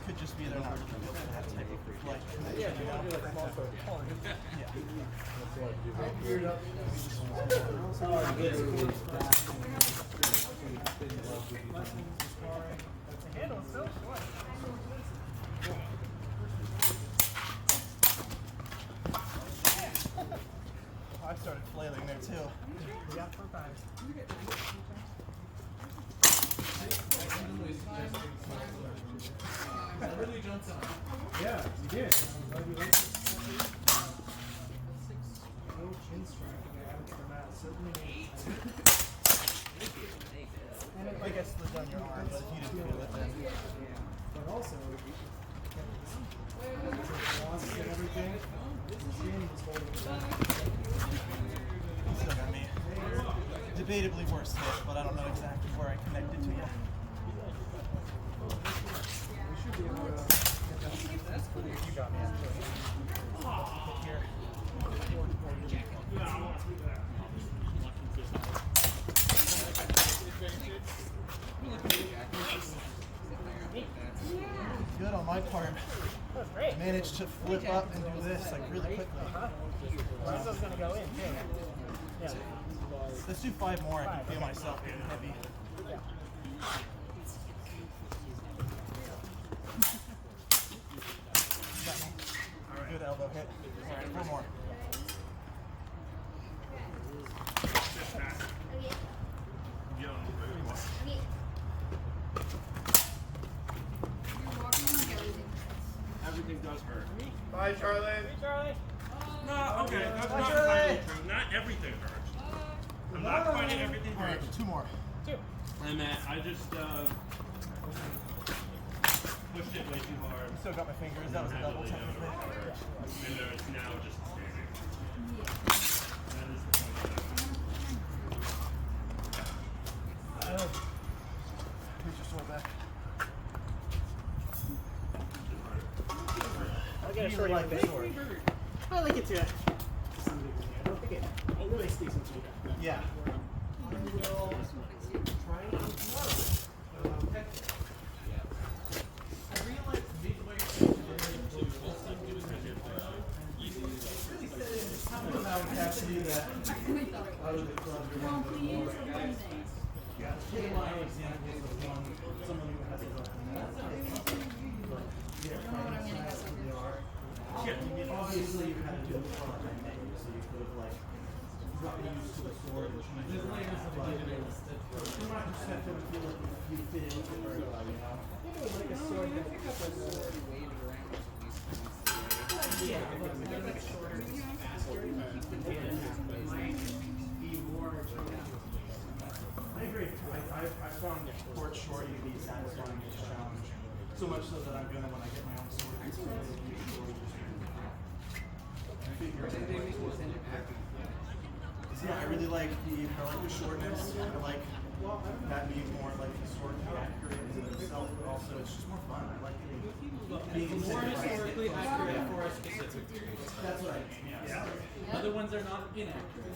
could just be they're not really built for that type of like connection. Yeah, You know? like a small sword. Yeah. The handle is so short. I started flailing there too. Yeah, sometimes. Really jumps on. Yeah, you did. I'm glad you liked it. No chin strap. Certainly. I guess it's on your arm, but if you didn't feel it, then. But also, lost and everything. Jim was holding it back. Still got me. Debatably worse hit, but I don't know exactly where I connected to yet. We should be able to get that. You got me actually. Here. Good on my part. That was great. Managed to flip up and do this like really quickly. Well, this was going to go in, too. Yeah. Let's do 5 more. I can feel myself getting heavy. Got me. Good elbow hit. All right, 4 more. Everything does hurt. Bye, Charlie. Hey, Charlie. No, okay, that's Bye, not Charlie. entirely true. Not everything hurts. I'm not fighting everything All right, hurts. 2 more. 2. And I just pushed it way too hard. Still got my fingers. That was a double technically. And it's now just standing. That is the point of that. Here's your sword back. I'll get a short like this sword. I like it too. I don't think it really sticks into you. Yeah. I realized midway through something about Cassidy that out of the club you're one of the more hit line examples of someone who has obviously you had to do it for like a menu, so you could have like gotten used to the sword and changed it around. But from my perspective, I feel like you fit into it very well, you know? Like a sword that Yeah, but like a shorter, faster, I agree. I found Port Shorty to be satisfying as a challenge. So much so that I'm gonna, when I get my own sword, it's gonna be shorty. Yeah, I really like the shortness. I like that being more like historically accurate in itself, but also it's just more fun. I like being more historically accurate for a specific period. That's what I mean. Yeah. Other ones are not inaccurate.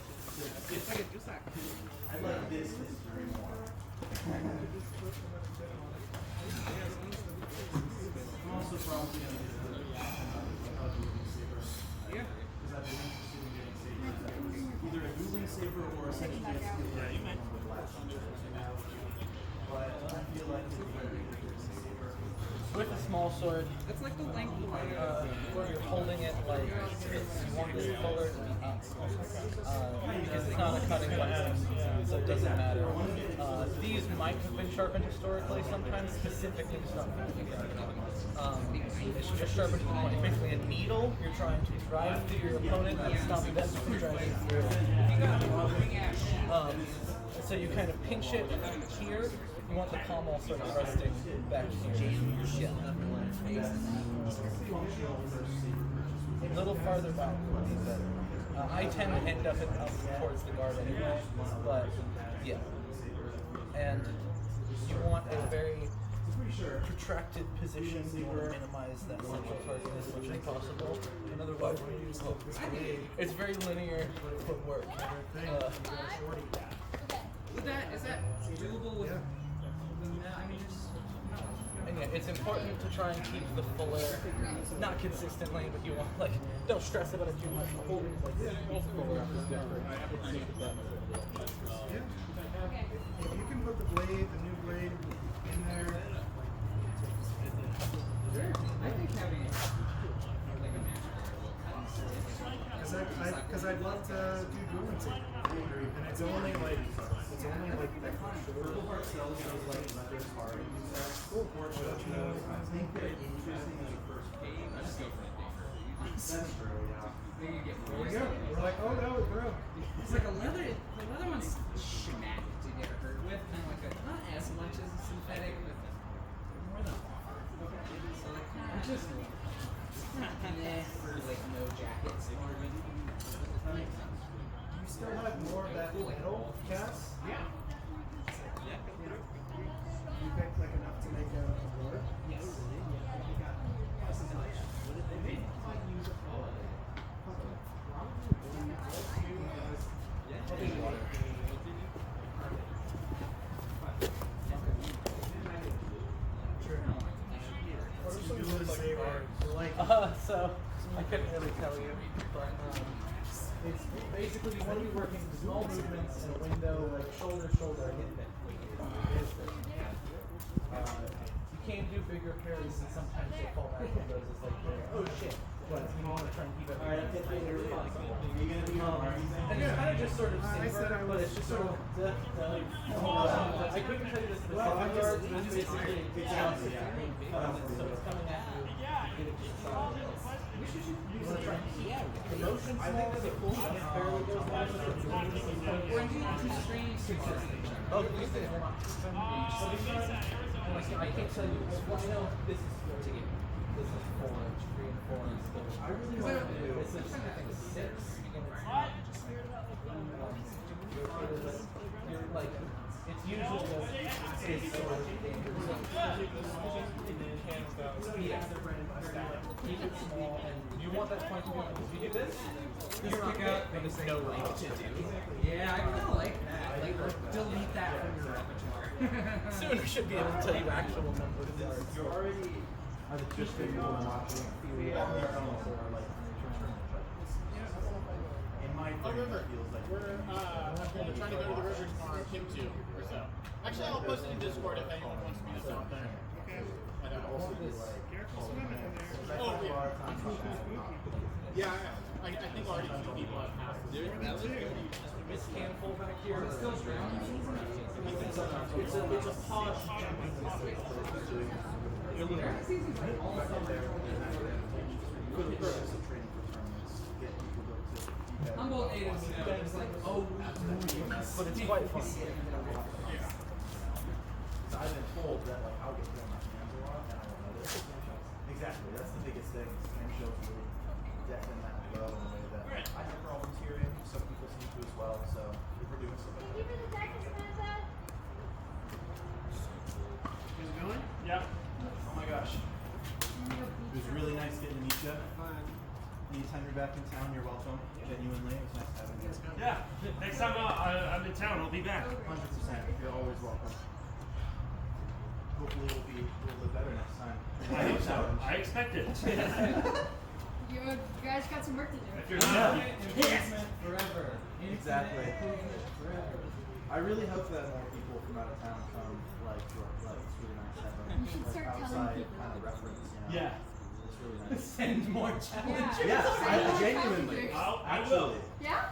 I like this history more. I'm also probably going to get a dueling saber. Yeah. Because I've been interested in getting sabers. Either a dueling saber or essentially a steel blade with last on it. But I feel like it'd be a dueling saber. With a small sword, That's like the length of where you're holding it like you want this color to be up. Because it's not a cutting weapon, so it doesn't matter. These might have been sharpened historically, sometimes specifically to stop people getting it's just sharpened to the point. It's basically a needle you're trying to drive through your opponent and stop them from driving through. So you kind of pinch it here. You want the pommel sort of resting back here. Yeah. A little farther back would be better. I tend to end up towards the guard anyway, but yeah. And you want a very protracted position. You want to minimize that central target as much as possible. And otherwise, it's very linear footwork. Is that doable with? I mean, And yeah, it's important to try and keep the fuller, not consistently, but you want don't stress about it too much. The whole fuller up is good for If you can put the new blade in there. I think having Because I'd love to do dueling tape. And it's only like that cells is like leather hard. Cool. I think they're interesting in the first page. That's true, yeah. then you get There we go. We're like, oh no, it broke. It's like the leather one's schematic to get hurt with, kind of like not as much as a synthetic, but more than so like I'm just for like no jackets. You still have more of that metal, Cass? Yeah. You picked like enough to make a board? Yes. So I couldn't really tell you, but it's basically you want to be working small movements in a window, like shoulder, hip, hip. You can do bigger parries, and sometimes you'll fall back on those as like, oh shit. But you want to try and keep it. And it's kind of just sort of safer, but it's just sort of. I couldn't tell you this specific part, but it's basically it's just so it's coming at you. Get it to the side. You want to try and keep the motion small, so cool. Barely goes by, but it's We're doing two strings. oh, please stay. Hold on. I can't tell you. Well, I know this is to get. This is 4 inch, 3 and 4 inch. I really want to do. This is I think 6. And it's not. You're like. It's usually it's sort of dangerous. Yeah. Keep it small, and you want that point to be like, if you do this, you pick up, and there's no range to do. Yeah, I kind of like that. Like, delete that from your repertoire. Soon we should be able to tell you actual numbers. You're already just been watching in my brain, it feels like We're trying to go to the river tomorrow, Kim 2 or so. Actually, I'll post it in Discord if anyone wants me to stop there. Okay. Oh, yeah. I think already 2 people have passed. Miss Canful back here. It's still it's a posh. Humboldt ate it, it's like, oh, but it's quite fun. So I've been told that like I'll get thrown my hands a lot and I won't notice. Exactly, that's the biggest thing. Cam shows really decking that low in a way that I have problems hearing. Some people seem to as well. So if we're doing something like that. How's it going? Yeah. Oh my gosh. It was really nice getting to meet you. Anytime you're back in town, you're welcome. Genuinely, it was nice having you. Yeah. Next time I'm in town, I'll be back. 100%. You're always welcome. Hopefully we'll be a little bit better next time. I hope so. I expect it. You guys got some work to do. If you're not, Improvement forever. Exactly. Improvement forever. I really hope that more people from out of town come, like, to our club. It's really nice to have a You should start telling outside people. kind of reference, you know? Yeah. It's really nice. Send more challenges. Yeah, genuinely. I will. Yeah?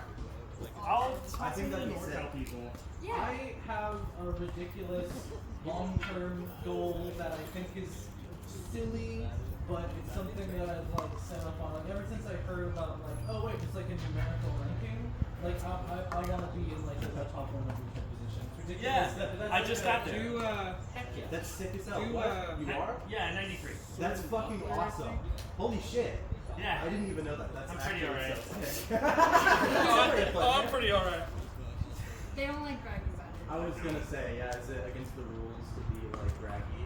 I think that'd be sick. Tell people. Yeah. I have a ridiculous long-term goal that I think is silly, but it's something that I've like set up on. Like ever since I heard about like, oh wait, it's like a numerical ranking. Like I want to be in like the top 100 position. It's ridiculous. Yeah, That's I just got there. Do, heck yeah. That's sick as hell. Do, What? You are? Yeah, 93. That's fucking awesome. Holy shit. Yeah. I didn't even know that. That's I'm pretty actually alright. so sick. I'm pretty alright. They don't like bragging about it. I was gonna say, yeah, is it against the rules to be like braggy?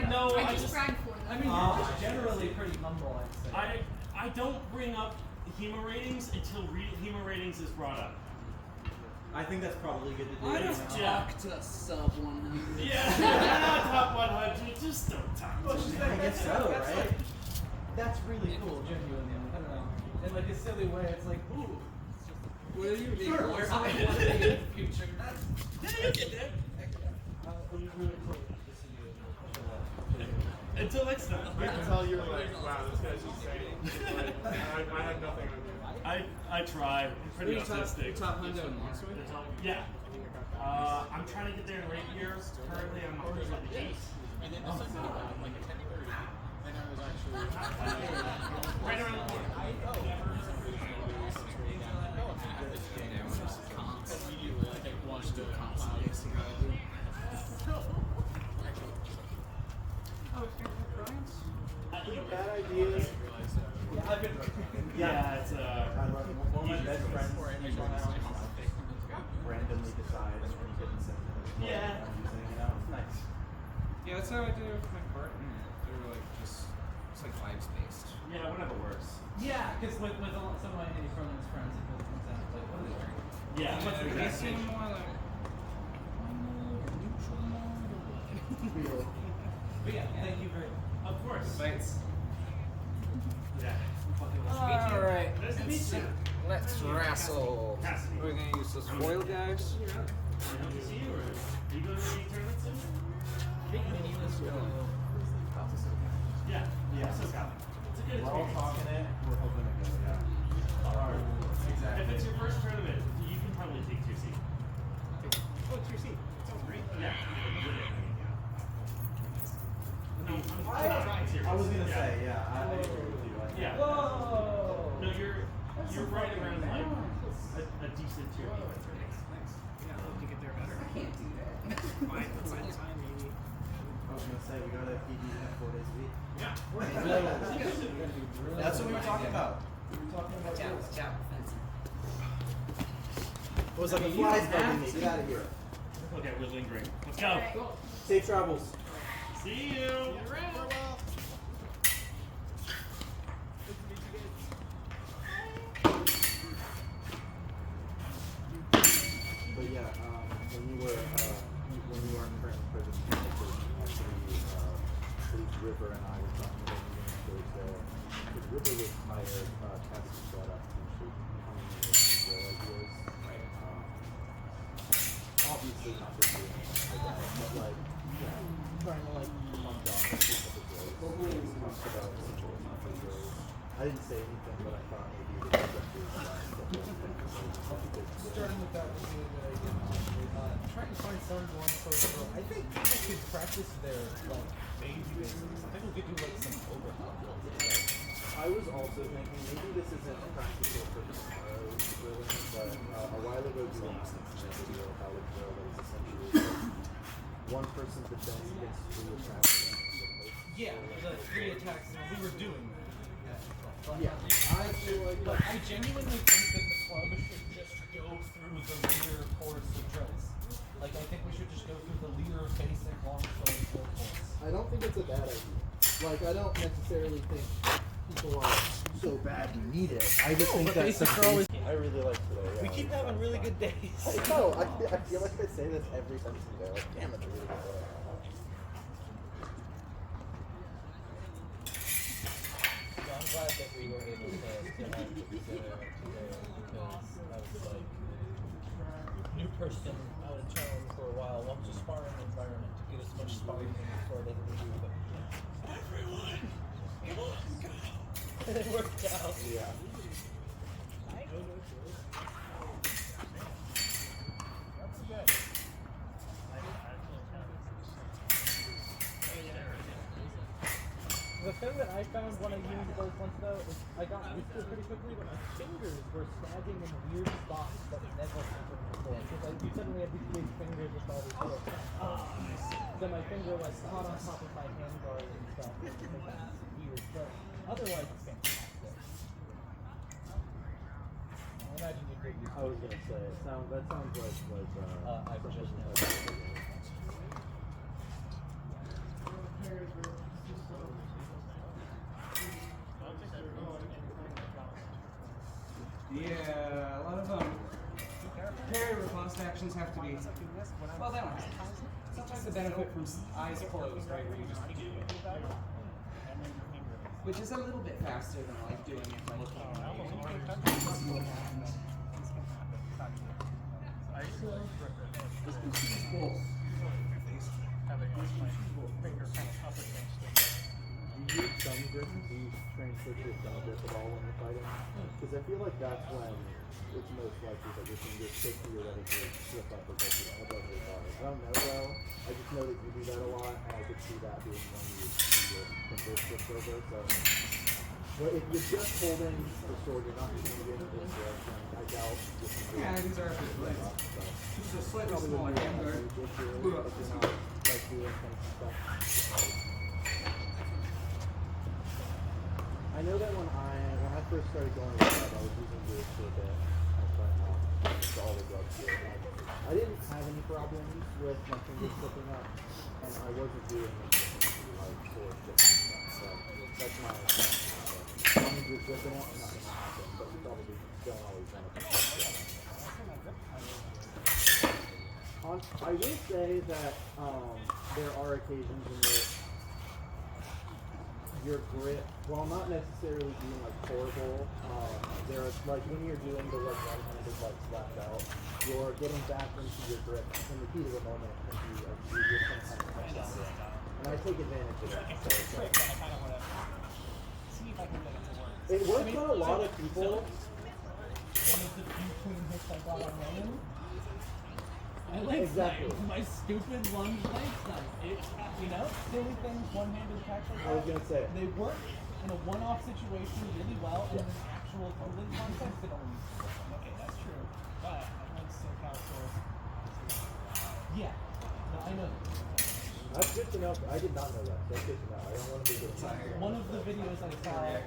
No, I just brag for them. I mean, you're just generally pretty humble, I'd say. I don't bring up HEMA ratings until HEMA ratings is brought up. I think that's probably good to do. I just talk to sub 100. Yeah, top 100. Just don't talk to me. I guess so, right? That's really cool, genuinely. I don't know. In like a silly way, it's like, ooh. Will you be Sure, more we're something on in the the future? Yeah, you get there. It was really cool to see you. Until next time. I can tell you're like, wow, this guy's insane. Like, I have nothing on you. I try. I'm pretty autistic. Top Hundo in Monster? Yeah. I'm trying to get there in late years. Currently, I'm up to the 8th. And then this is like a 10:30. And I was actually Right around the corner. Bad ideas. Yeah, I've been. Yeah, it's I love it. One of my best friends randomly decides when he gets sent Yeah. using it out. It's nice. Yeah, that's how I do it with my partner. They're like just, it's like vibes based. Yeah, whatever works. Yeah, because with a lot, some of my Andy Frolin's friends, it goes comes down to like, what are they wearing? Yeah, What's the exactly. case? Seem more like But yeah, thank you very much. Of course. fights. Yeah. All right. Nice to meet you. Let's wrestle. We're gonna use those foil guys. I hope to see you. Are you going to any tournaments soon? Yeah. Yeah. So it's a good We're all experience. talking it. We're hoping to go. Yeah. Alright. Exactly. If it's your first tournament, you can probably take 2 seats. Oh, it's your seat. Sounds great. Yeah. No, I'm serious. I was gonna Yeah. say, yeah. I agree with you. Yeah. Whoa! No, you're right around like a decent tier. Yeah, I'll to get there better. I can't do that. Fine, that's fine, time, maybe. I was gonna say we go to PD 4 days a week. Yeah. That's what we were talking about. We were talking about Watch out, this. watch out. It was like a fly's bugging me. Get out of here. Okay, we're lingering. Let's go. Safe travels. See you. But yeah, when you were in prison, actually, River and I were talking about meeting because River was hired, Cassie brought up and she coming in with their ideas. Obviously not just doing it like that, but like, you know, trying to like come down and do something great. Talked about the situation of River. I didn't say anything, but I thought maybe it was Starting with that would be a good idea. Trying to find someone close to I think people could practice their like baby basics. I think we could do like some overhaul drills. I was also thinking maybe this isn't practical for tomorrow's drilling, but a while ago we released a video of how it drill that is essentially like one person defends against 3 attacks and the post. Yeah, the 3 attacks. We were doing that. Yeah, I feel like But I genuinely think that the club should just go through the leader course of drills. Like, I think we should just go through the leader basic long story drill course. I don't think it's a bad idea. Like, I don't necessarily think people are so bad we need it. I just think but that's the basics are always- I really like today. Yeah, We keep having really good days. I know. I feel like I say this every sentence today. Like, damn, it's a really good day. I'm glad that we were able to have it together today because I was like, new person out of town for a while, wants a sparring environment to get as much sparring in before they do, but everyone, come on, go! And it worked out. Yeah. That's good. The thing that I found when I used those once though is I got used to it pretty quickly, but my fingers were snagging in weird spots that never happened before. Because you suddenly had these big fingers with all these little so my finger like caught on top of my hand guard and stuff. And it was weird, but otherwise it's fantastic. I imagine you could use I was gonna say that sounds like I just know. Yeah, a lot of parry riposte actions have to be. Well, they don't have to. Sometimes the benefit from eyes closed, right, where you just. Which is a little bit faster than like doing it by looking at This can choose both. Do you use thumb grip? Do you try and switch your thumb grip at all when you're fighting? Because I feel like that's when it's most likely that your fingers kick you ready to slip up above your guard. I don't know though. I just know that you do that a lot, and I could see that being when you your fingers slipped over. So, but if you're just holding the sword, you're not using it in this direction. I doubt you can do Yeah, these are good blades. Just a slightly smaller hand guard. if you're not like doing things and stuff. I know that when I first started going with that, I was using this for a bit. I was trying out all the drugs here. I didn't have any problems with my fingers slipping up, and I wasn't doing like sword flipping stuff. So that's my as long as you're gripping it, nothing will happen. But you probably don't always want to. I will say that there are occasions in which your grip, while not necessarily being like horrible, there's like when you're doing the like one-handed like slap out, you're getting back into your grip in the heat of the moment and you just kind of press down. And I take advantage of that. So it's like, See if I can get it to work. it works on a lot of people. One of the few clean hits I got on Ronan. I like Exactly. my stupid lunge leg snipe. It, you know, silly things, one-handed attacks like I was gonna say. they work in a one-off situation really well, and in an actual dueling context, they don't use them. Okay, that's true. But I like SoCal Source. Yeah, no, I know. That's good to know. I did not know that. That's good to know. I don't want to be good at One of the videos I saw, like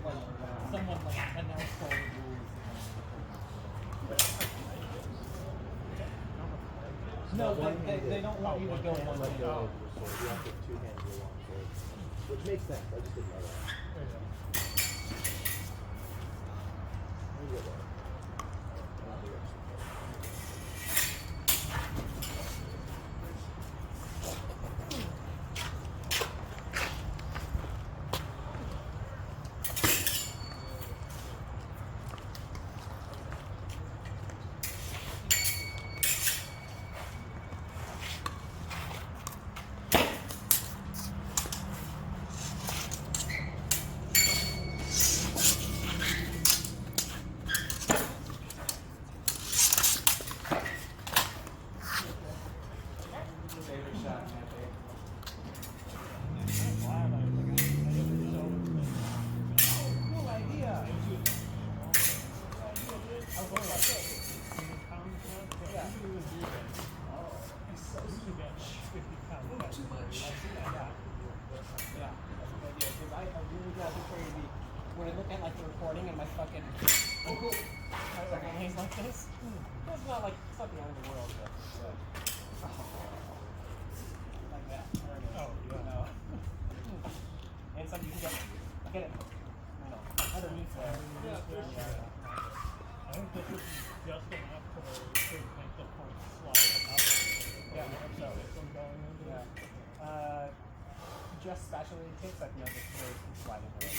someone like announced all the rules. No, they don't want you to go one way. You have to two-hand your long sword, which makes sense. I just didn't know that. Let me go there. Favorite shot, man. Cool idea. I'll go like this. Yeah. He's so stupid. 50 pounds. Too much. Yeah. Yeah. That's a good idea. Because I really got the crazy. When I look at like the recording and my fucking my fucking hands like this. It's not like it's not the end of the world, but it's like that. There it is. Oh, yeah. No. And some you can get it. You know, underneath there. Yeah. I think this is just enough to make the point slide up. Yeah, so yeah. Just spatulated tips, I can know this really can slide into it.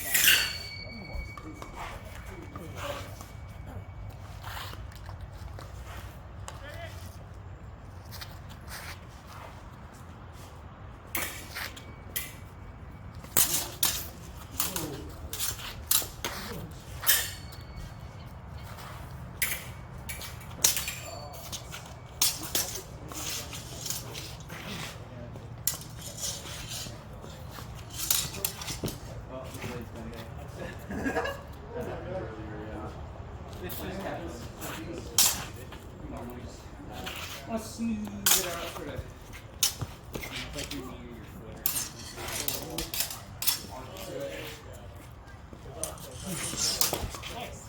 It's just happens. I want to smooth it out, sort of. Like your knee or your foot or something. Nice.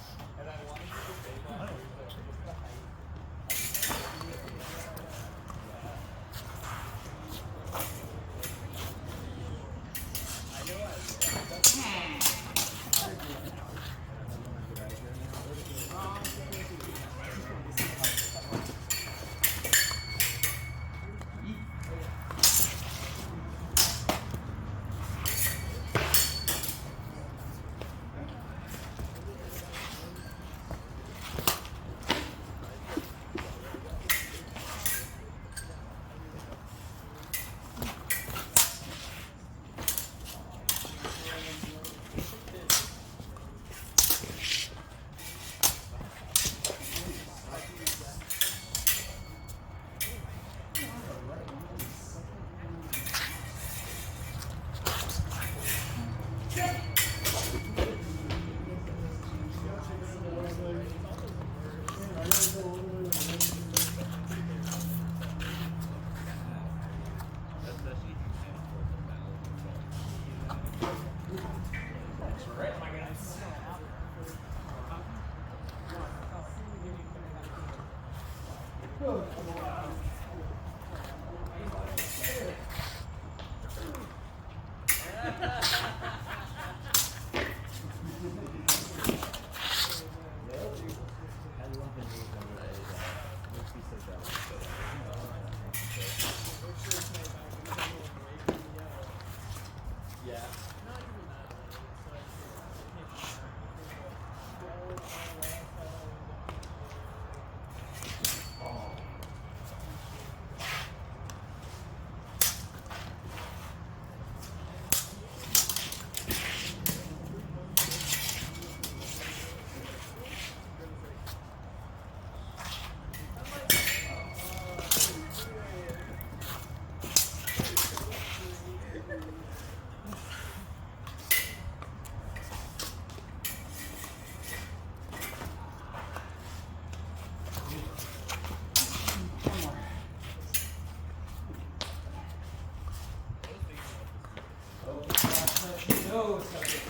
No subject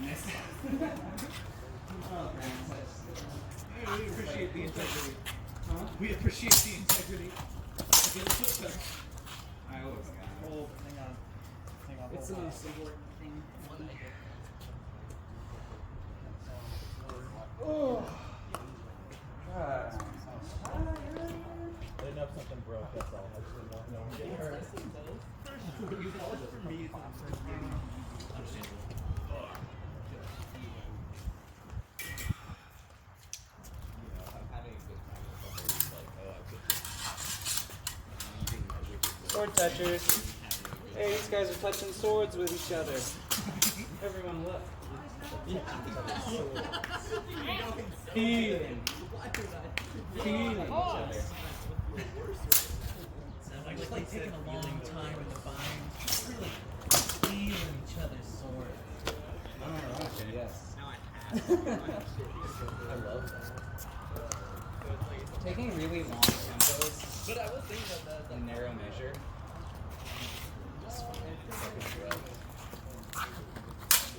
touched. Oh, grand touch. Hey, we appreciate the integrity. Huh? We appreciate the integrity. I always got it. Hold, hang on. Hang on. It's the hold on. most important thing. Oh. Didn't know if something broke, that's all. I just didn't know if no one getting hurt. You apologize for me. Sword touchers. Hey, these guys are touching swords with each other. Everyone look. Healing. Healing each other. I just like taking a long time in the bind. Really feeling each other's sword. Oh, yes. I love that. Taking really long tempos. But I will think that in narrow measure.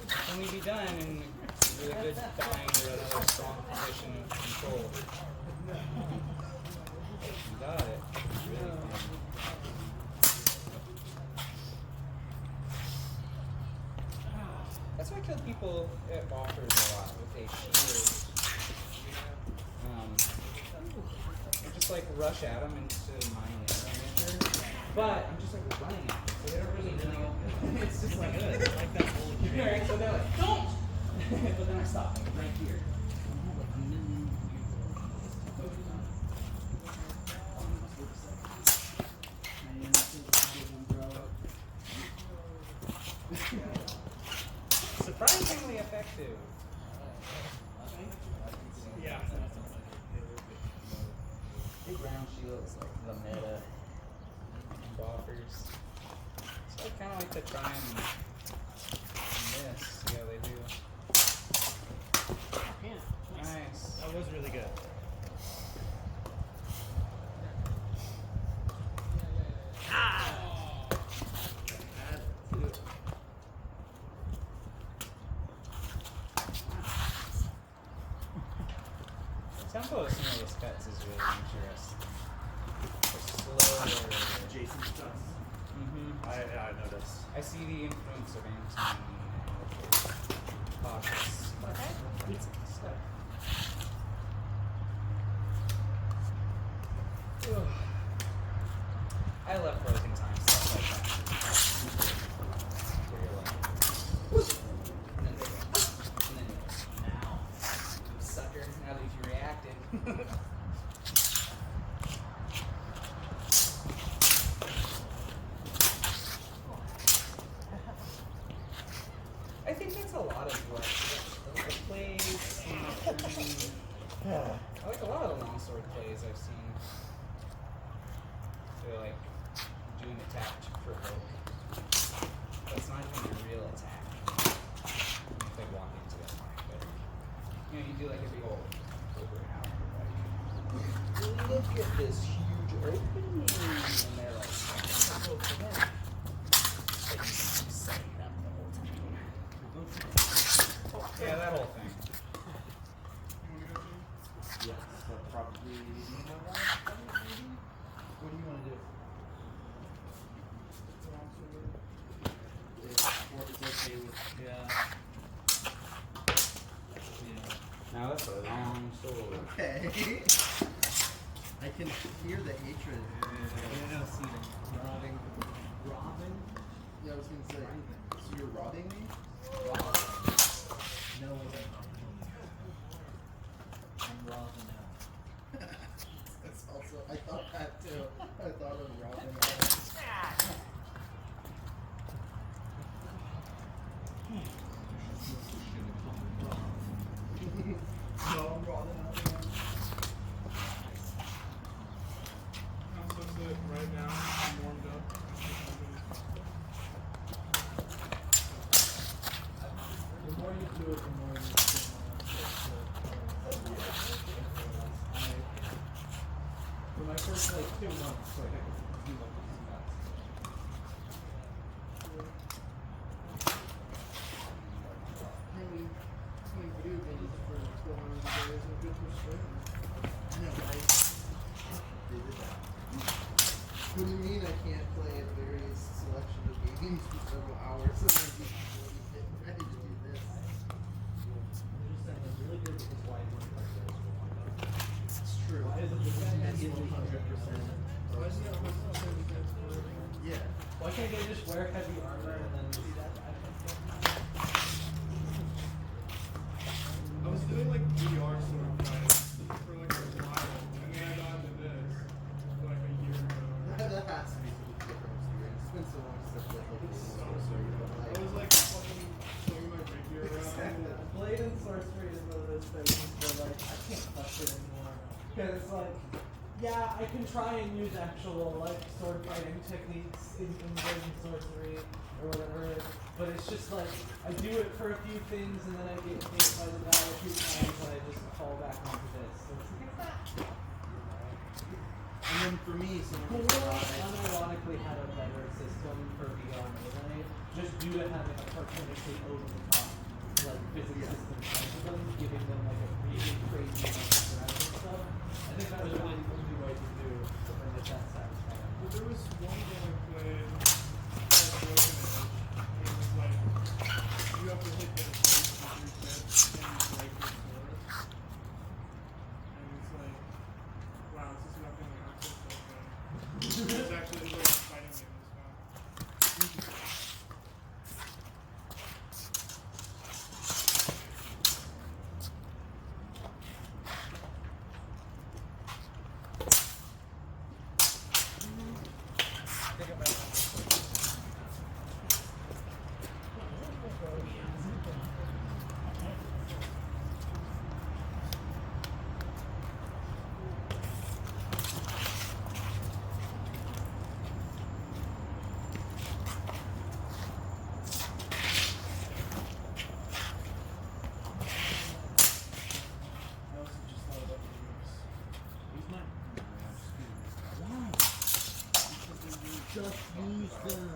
Can we be done in really good bind or another strong position of control? You got it. Really fun. That's why I kill people at walkers a lot with a shield. I just like rush at them into my narrow measure, but I'm just like running at them, so they don't really know. It's just like good. Like that whole right? So they're like, don't! But then I stop like right here. Surprisingly effective. Yeah. Big round shields, like the meta boppers. So I kind of like to try and miss, see how they do. Nice. That was really good. The tempo of some of those cuts is really interesting. The slower. Jason stuff. Mm-hmm. I noticed. I see the influence of Antony and cautious. I love frozen time stuff like that. Where you're like, and then they go, and then you go, now, you sucker, now that you reacted. I think that's a lot of what the plays. I like a lot of the longsword plays I've seen. They're like doing attack to provoke. But it's not even a real attack. If they walk into it. But you know, you do like a big old overpower. Like, look at this huge opening, and they're like, go for that. But you set it up the whole time. Yeah, that whole thing. Yes, so probably. I can hear the hatred. I don't see them. Robbing. Robbing? Yeah, I was gonna say. So you're robbing me? Robbing. No, I'm robbing now. That's also. I thought that too. I thought of robbing. No, I'm robbing out. I'm supposed to right now. I'm warmed up. The more you do it, the more you get for my first like 2 months, like I could do like this and that. How many video games for 12 hours a day isn't good for streaming? No, right? They did that. What do you mean I can't play a various selection of games for several hours and then be ready to do this? It's true. Why is it 100%? Why is it 100%? Yeah. Why can't they just wear heavy armor and then see that? I was doing like VR sort of guys for like a while, and then I got into this like a year ago. That has to be some different experience. It's been so long since I've played It's so sweet. I was like fucking swinging my rapier around. Blade and sorcery is one of those things where like I can't touch it anymore. Because it's like, yeah, I can try and use actual like sword fighting techniques in Blade and sorcery or whatever, but it's just like I do it for a few things and then I get hit by the guy a few times and I just fall back onto this. So it's like, And then for me, someone unironically had a better system for VR melee, just due to having a cartoonishly over the top like physics system to them, giving them like a really crazy amount of graphic stuff. I think that was a really easy way to do something like that satisfying. Well, there was one game I played called Broken Edge, and it was like you have to hit the base with your fist and you break your sword. And it's like, wow, this is nothing like I'm so good. It's actually like a fighting game this time. just use them.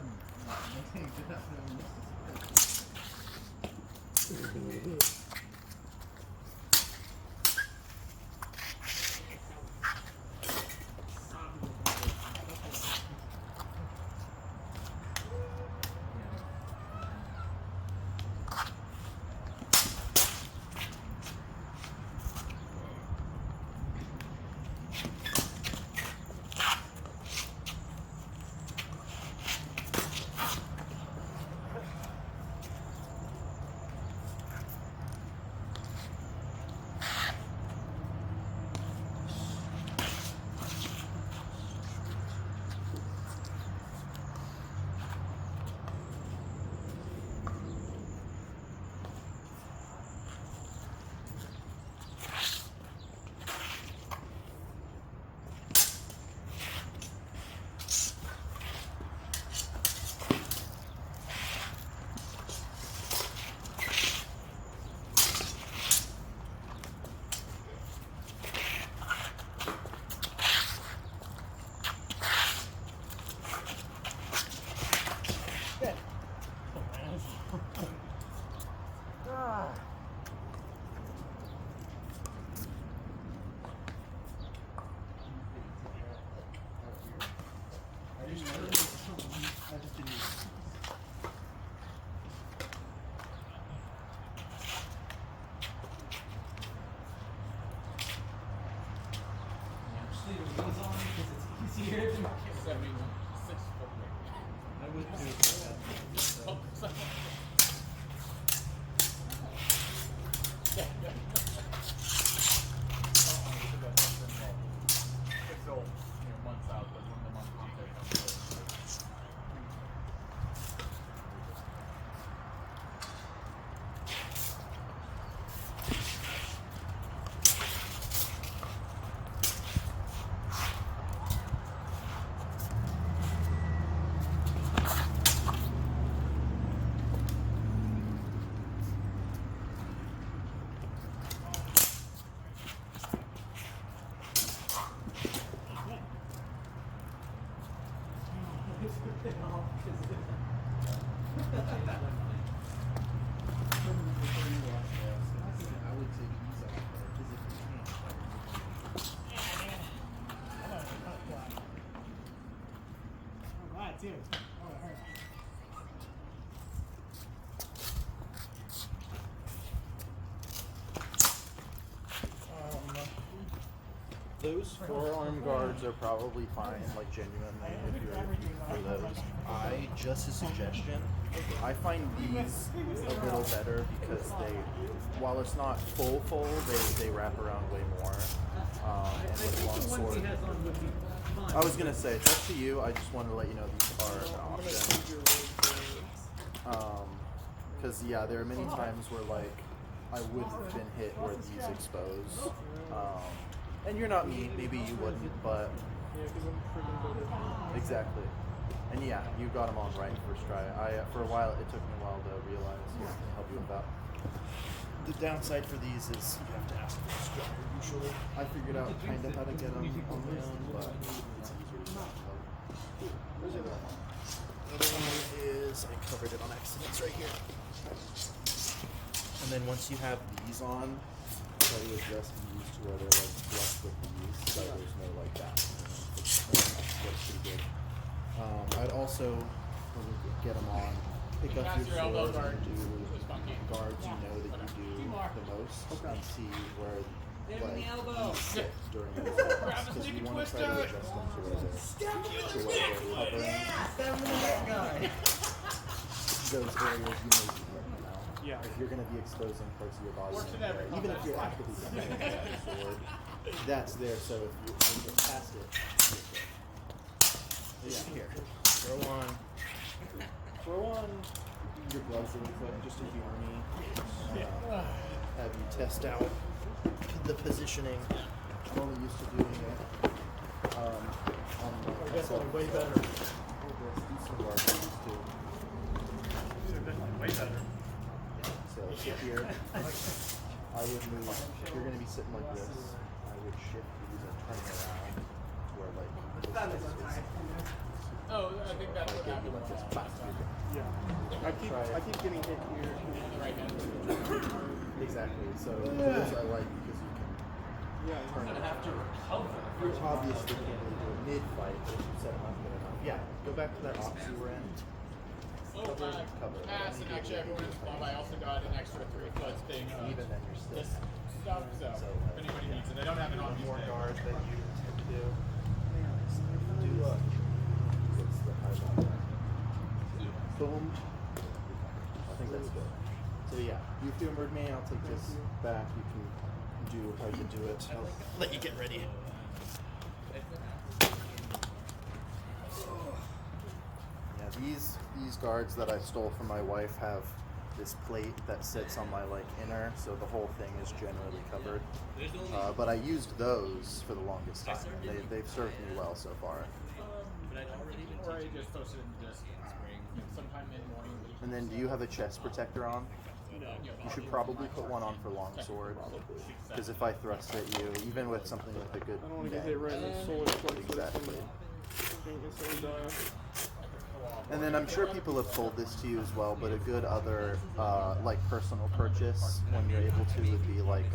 Those forearm guards are probably fine, like genuinely, if you're for those. I, just a suggestion, I find these a little better because they, while it's not full, they wrap around way more. And with longsword, I was gonna say, it's up to you. I just wanted to let you know these are an option. Because yeah, there are many times where like I wouldn't have been hit where these expose. And you're not me, maybe you wouldn't, but exactly. And yeah, you got them on right first try. For a while, it took me a while to realize. Yeah, I can help you with that. The downside for these is you have to ask for a striker usually. I figured out kind of how to get them on my own, but it's easier to not help. Where's the other one? The other one is, I covered it on accidents right here. And then once you have these on, try to adjust these to where they're like flush with these, so there's no like that. That's pretty good. I'd also get them on, pick up your sword and do guards you know that you do the most, and see where like these sit during those guards, because you want to try to adjust them to where they're covering those areas you may be hurting now. Yeah. If you're going to be exposing parts of your body, even if you're actively defending with your sword, that's there. So if you get past it, yeah. Here, throw on your gloves really quick, just to humor me. Have you test out the positioning. I'm only used to doing it. They're definitely way better. These are our used to. They're definitely way better. So here, I would move. If you're going to be sitting like this, I would shift these and turn them around to where like. Oh, I think that's what happened like this. Yeah. I keep getting hit here. Right hand. Exactly. So those I like because you can turn it. Have to recover. You obviously can't really do it mid-fight, but if you set them up good enough. Yeah. Go back to that ops you were in. Cover. Pass, and actually everyone in the club, I also got an extra 3 foots thing. Even then, you're still. This stuff, so if anybody needs it, I don't have it on me. More guard than you tend to do. Do what's the high one? Boom. I think that's good. So yeah, you do a me, I'll take this back. You can do how you do it. I'll let you get ready. Yeah, these guards that I stole from my wife have this plate that sits on my like inner, so the whole thing is generally covered. But I used those for the longest time. They've served me well so far. Or I just posted this spring, sometime mid-morning. And then, do you have a chest protector on? You should probably put one on for longsword, because if I thrust at you, even with something with a good I don't want to get hit right in the solar plexus. Exactly. And then I'm sure people have told this to you as well, but a good other like personal purchase when you're able to would be like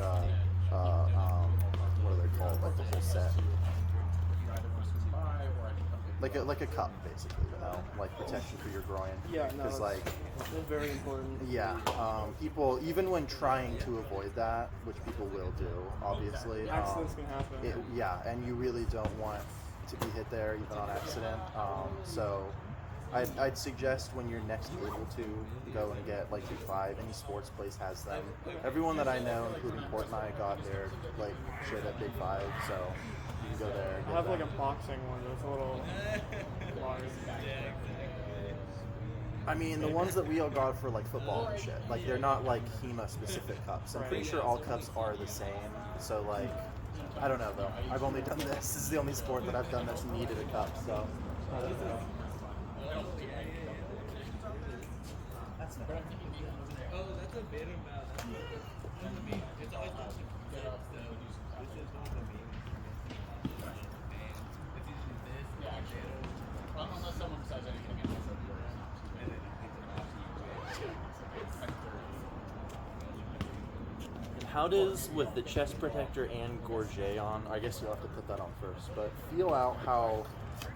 what are they called? Like the whole set. Like a cup, basically, you know, like protection for your groin. Yeah, no, it's like very important. Yeah, people even when trying to avoid that, which people will do, obviously. Accidents can happen. Yeah, and you really don't want to be hit there, even on accident. So I'd suggest when you're next able to go and get like your 5. Any sports place has them. Everyone that I know, including Port and I, got their like shit at Big 5, so you can go there. And I have like a boxing one that's a little large. I mean, the ones that we all got for like football and shit, like they're not like HEMA specific cups. I'm pretty sure all cups are the same. So like, I don't know though. I've only done this. This is the only sport that I've done that's needed a cup. So I don't know. That's not bad. Oh, that's a bit about it's always good to get off the this is one of the main it's usually this, unless someone says How does, with the chest protector and gorget on, I guess you'll have to put that on first, but feel out how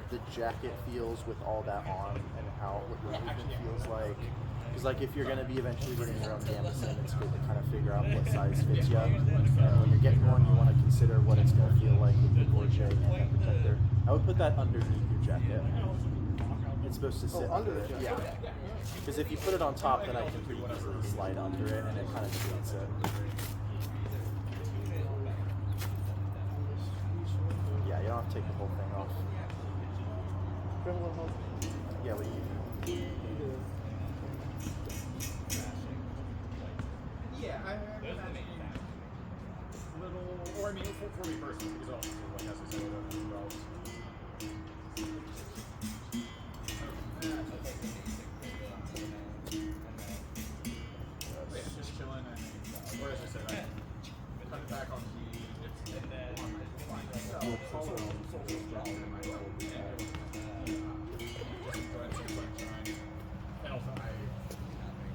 the jacket feels with all that on and how what your movement feels like. Because like if you're going to be eventually getting your own gambeson, it's good to kind of figure out what size fits you. And when you're getting one, you want to consider what it's going to feel like with the gorget and that protector. I would put that underneath your jacket. It's supposed to sit under it. Yeah. Because if you put it on top, then I can pretty easily slide under it and it kind of defeats it. Yeah, you don't have to take the whole thing off. Yeah, what do you Yeah, I little, or I mean, for me personally, because I'll like necessarily involved. Just chilling and, or as I said, I cut it back on the, and then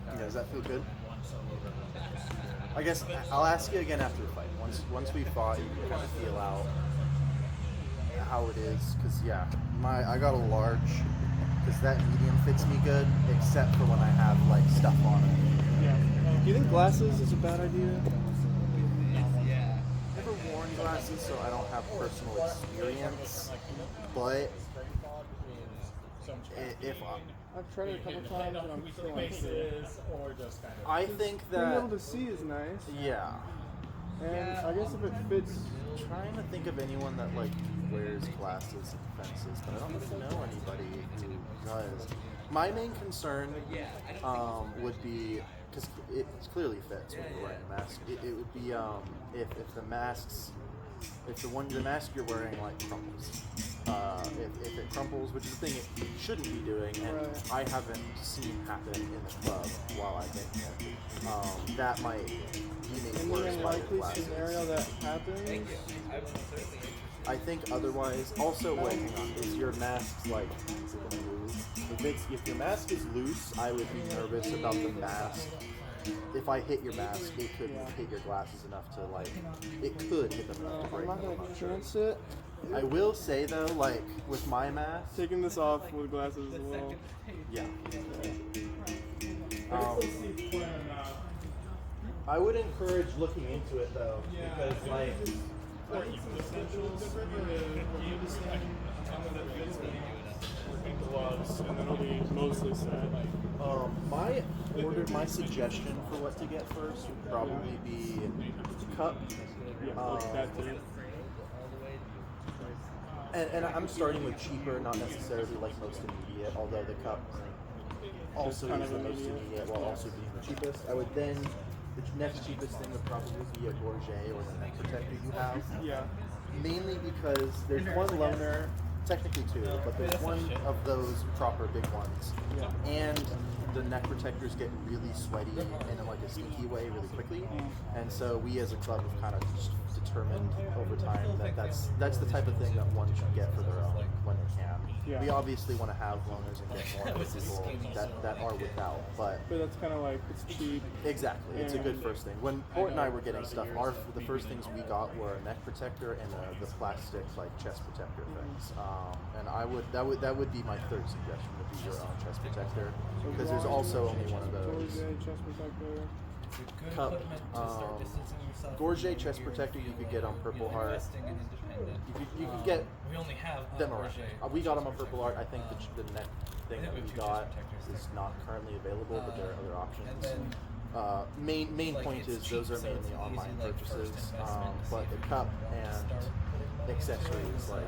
Yeah, does that feel good? I guess I'll ask you again after the fight. Once we fought, you can kind of feel out how it is. Cause yeah, I got a large, cause that medium fits me good, except for when I have like stuff on it. Yeah. Do you think glasses is a bad idea? Never worn glasses, so I don't have personal experience. But if I've tried it a couple times and I'm still like, I think being that able to see is nice. yeah. And I guess if it fits, Trying to think of anyone that like wears glasses and fences, but I don't really know anybody who does. My main concern would be, because it clearly fits when you're wearing a mask. It would be if the masks, if the mask you're wearing like crumples. If it crumples, which is the thing it shouldn't be doing, and I haven't seen happen in the club while I've been here, that might be made in worse the by the unlikely glasses. scenario that happens, I think otherwise, also wait, hang on, is your mask like, is it gonna move? If your mask is loose, I would be nervous about the mask. If I hit your mask, it could hit your glasses enough to like, it could hit them enough to break I'm not them. gonna chance it. I will say though, like with my mask, Taking this off with glasses as well. yeah. I would encourage looking into it though, because like, Gloves, and then it'll be mostly set. my suggestion for what to get first would probably be cup. And I'm starting with cheaper, not necessarily like most immediate, although the cup also is the most immediate while also being the cheapest. I would then, the next cheapest thing would probably be a gorget or the neck protector you have. Yeah. Mainly because there's one loaner, technically two, but there's one of those proper big ones. Yeah. And the neck protectors get really sweaty in like a sneaky way really quickly. And so we as a club have kind of just determined over time that that's the type of thing that one should get for their own when they can. Yeah. We obviously want to have loaners and get more for people that are without, but that's kind of like, it's cheap. exactly, it's a good first thing. When Port and I were getting stuff, the first things we got were a neck protector and the plastic like chest protector things. And that would be my third suggestion, would be your own chest protector, because there's also only one of those. Chest protector. Cup, gorget chest protector you could get on Purple Heart. You could get We only have them around. We got them on Purple Heart. I think the neck thing that we got is not currently available, but there are other options. Main point is those are mainly online purchases, but the cup and accessories like,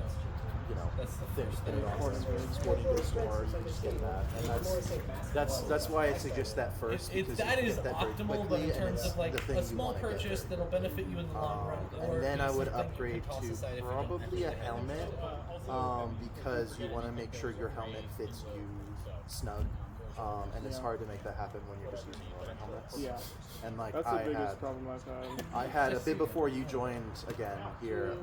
you know, things that are on sporting goods store, you can just get that, and that's why I suggest that first. Because That you is get that very optimal, but quickly, in and terms it's of like the thing a you small wanna get purchase very that'll benefit you in the long run. and then I would something you upgrade could toss to aside if you don't probably a have to. helmet, because you want to make sure your helmet fits you snug. And it's hard to make that happen when you're just using rubber helmets. Yeah. And like That's the biggest problem I've had. I had a bit before you joined again here.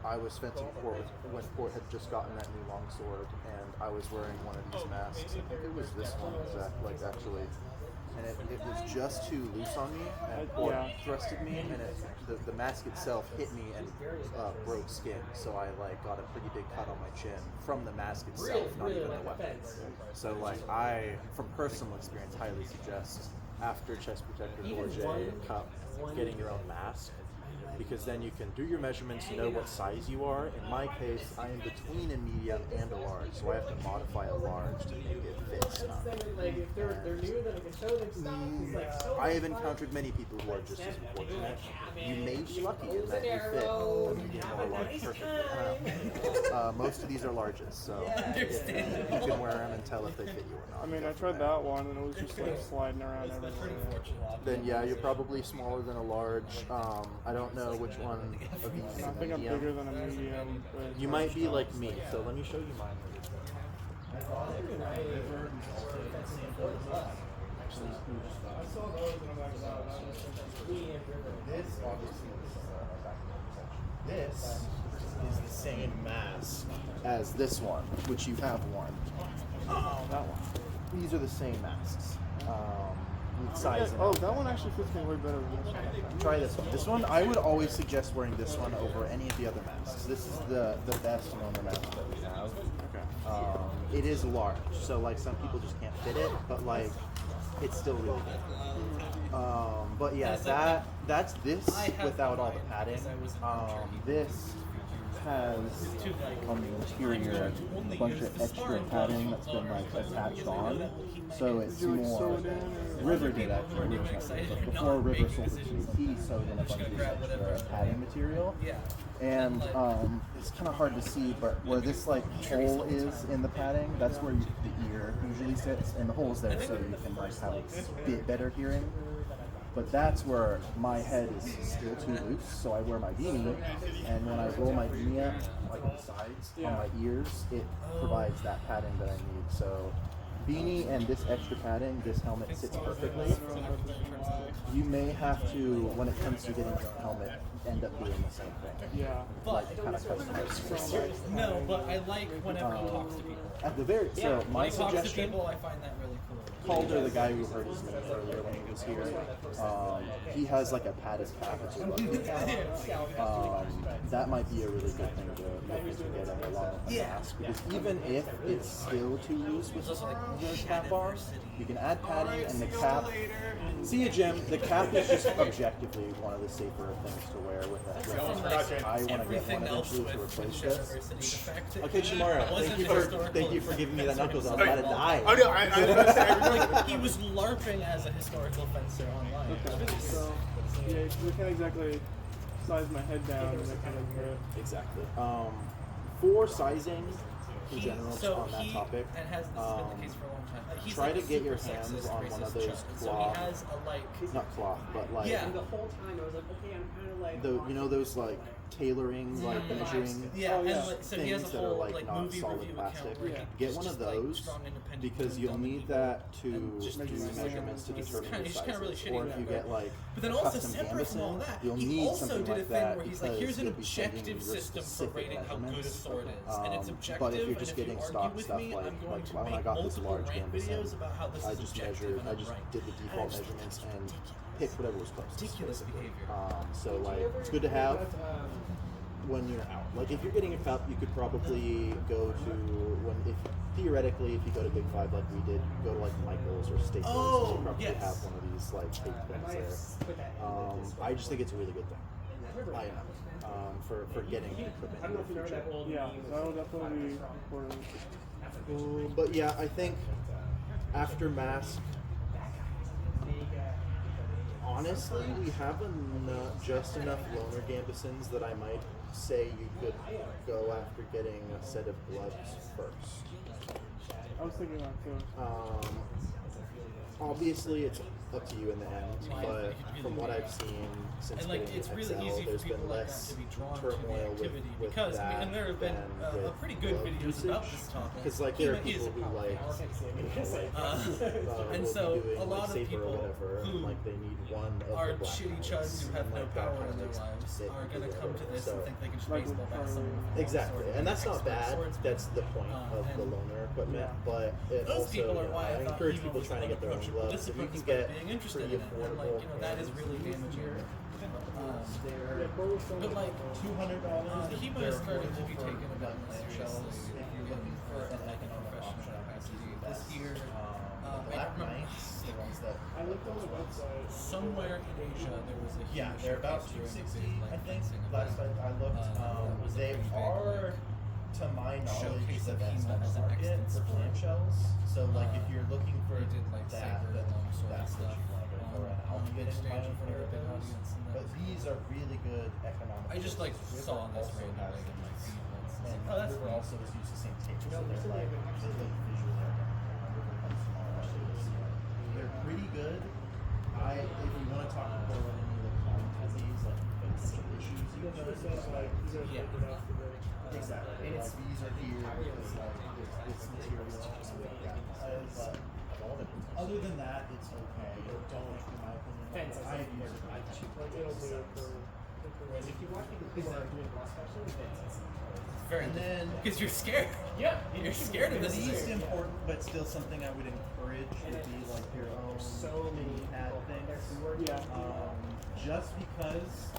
I was fencing Port when Port had just gotten that new longsword, and I was wearing one of these masks. I think it was this one, actually. and it was just too loose on me, or thrusted me, and the mask itself hit me and broke skin. So I like got a pretty big cut on my chin from the mask itself, not even the weapon. So like I, from personal experience, highly suggest after chest protector, gorget, cup, getting your own mask. Because then you can do your measurements, know what size you are. In my case, I am between a medium and a large, so I have to modify a large to make it fit stuff. I have encountered many people who are just as fortunate. You may be lucky in that you fit a medium or a large perfectly. Most of these are larges, so you can wear them and tell if they fit you or not. I mean, I tried that one and it was just like sliding around everywhere. Then yeah, you're probably smaller than a large. I don't know which one of these is I think I'm medium. bigger than a medium. You might be like me, so let me show you mine. This is the same mask as this one, which you have worn. That one. These are the same masks. Size. Oh, that one actually fits me way better than this one. Try this one. This one, I would always suggest wearing this one over any of the other masks. This is the best loner mask that we have. Okay. It is large, so like some people just can't fit it, but like it's still really good. But yeah, that's this without all the padding. This has on the interior a bunch of extra padding that's been like attached on, so it's more. River did actually. But before River sold it to me, he sewed in a bunch of extra padding material, and it's kind of hard to see, but where this like hole is in the padding, that's where the ear usually sits, and the hole's there so you can like have a bit better hearing. But that's where my head is still too loose, so I wear my beanie, and when I roll my beanie up, like on the sides, on my ears, it provides that padding that I need. So beanie and this extra padding, this helmet sits perfectly. You may have to, when it comes to getting your helmet, end up doing the same thing. Yeah. Like kind of customize. No, but I like when everyone talks to people. At the very, so my When he talks to suggestion. people, I find that really cool. Calder, the guy who hurt his knee earlier when he was here, he has like a padded calf. That might be a really good thing to look into getting along with the mask, because even if it's still too loose with the cap bars, you can add padding and the cap. See you, Jim. The cap is just objectively one of the safer things to wear with that. I want to get one eventually to replace this. Okay, Chamorro, thank you for giving me that knuckles. I was about to die. Oh no, like, he was LARPing as a historical fencer online. Okay. So, yeah, we can't exactly size my head down and that kind of grip. Exactly. For sizing in general, on that topic, and has this been the case for a long time. He's try like to get your super hands sexist, on one of racist those chunk. cloth. So he has a like not cloth, but like yeah. The whole time I was like, okay, I'm kind of like. you know those like tailoring, like measuring so he has a things that whole, are like not movie solid review plastic. account where Get one of those because you'll need that to do measurements to determine your sizes. Or if you get like but then also custom separate from all canvassing, that, you'll he need also something did a like thing that where he's like, here's an because you'll be sending objective your system for specific rating how good a measurements. sword is, and it's objective. But if you're and just if you getting argue stock with stuff me, like I'm going to when I make got this multiple large rant canvas videos about how this I is just objective measured, and I I'm just right. did the default measurements and picked whatever was closest. Ridiculous behavior. So like it's good to have when you're out. Like if you're getting a cup, you could probably go to theoretically if you go to Big Five like we did, go to like Michael's or Staples, and you probably have one of these like big things there. I just think it's a really good thing. I am for getting equipment in the future. Yeah, that will definitely be important. But yeah, I think after mask, honestly, we have just enough loner gambesons that I might say you could go after getting a set of gloves first. I was thinking that too. Obviously, it's up to you in the end. But from what I've seen since And like getting it's really XL, easy for there's people been like that less to be drawn to the turmoil activity with because that and there have been than with pretty good glove videos about this topic. Because like there are HEMA is people who like, and will so be doing, a lot like, of safer or people whatever, and, who like they need one of are the black shitty cards, chuds who have and, no like, that power kind in of their makes lives it are going to easier, come to this so. and think they can just baseball bat someone. Exactly, and that's not bad. That's the point of the loaner equipment. But it those also, people are why I I thought encourage HEMA people was trying to an get their own approachable gloves. If you discipline can despite get being interested pretty in it, and like affordable that is hands, really damaging. But like $200. HEMA is starting to be taken a bit more seriously if you're looking for like a professional capacity. This year, Black Knights, the ones that I looked on the website. Somewhere in Asia, there was a yeah, huge they're about showcase 260, during the big, I like, think. fencing Last event. I looked, That was a they pretty big, are, to my knowledge, showcase the of best HEMA on as the an market extant for sport. clamshells. So like if you're looking for They did like that, saber then and longsword that's what stuff you want to go for. And I'll on be big getting my stage in own front of pair a of big those. audience. And But these are really good economic. I just like choices. saw River this also randomly has in my these. feed once. And Oh, that's River neat. also has used the same tape, so they're like they look visually identical. River comes from Australia. They're pretty good. If you want to talk about any of the common disease, like some issues you can notice, like exactly. And it's these are here because like this material is just really but other than that, it's okay. Don't, in my opinion, I have used it. Whereas if you watch people who are doing cross fashion, Very And then because you're scared. Yeah, you're scared of the this. least important, but still something I would encourage would be like your own so many pad things. Yeah. Just because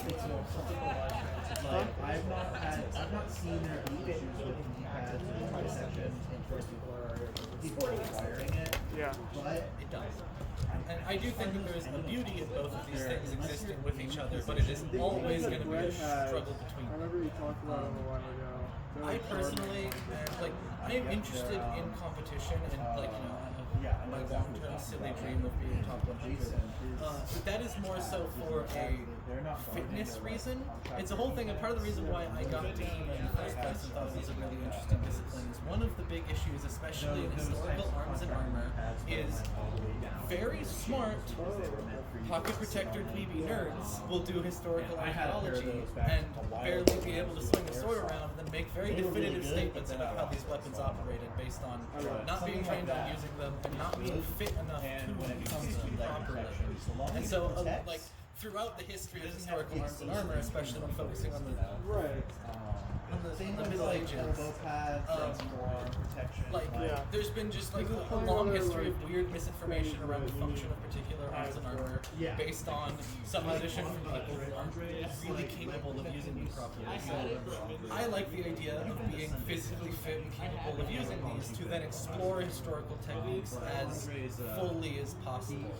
it's more comfortable. Like I've not seen there be issues with knee pads or protection in terms of people requiring it. Yeah. But it does. And I do think that there is a beauty in both of these things existing with each other, but it is always going to be a struggle between I remember you talked about it a while ago. I personally, like, I am interested in competition and, like, you know, my long-term silly dream of being top 100. But that is more so for a fitness reason. It's a whole thing, and part of the reason why I got into HEMA in the first place and thought it was a really interesting discipline is one of the big issues, especially in historical arms and armor, is very smart pocket protector dweeby nerds will do historical archaeology and barely be able to swing a sword around and then make very definitive statements about how these weapons operated based on not being trained on using them and not being fit enough to use them properly. And so, like, throughout the history of historical arms and armor, especially when focusing on the the Middle Ages, there's been just like a long history of weird misinformation around the function of particular arms and armor based on supposition from people who aren't really capable of using them properly. So I like the idea of being physically fit and capable of using these to then explore historical techniques as fully as possible.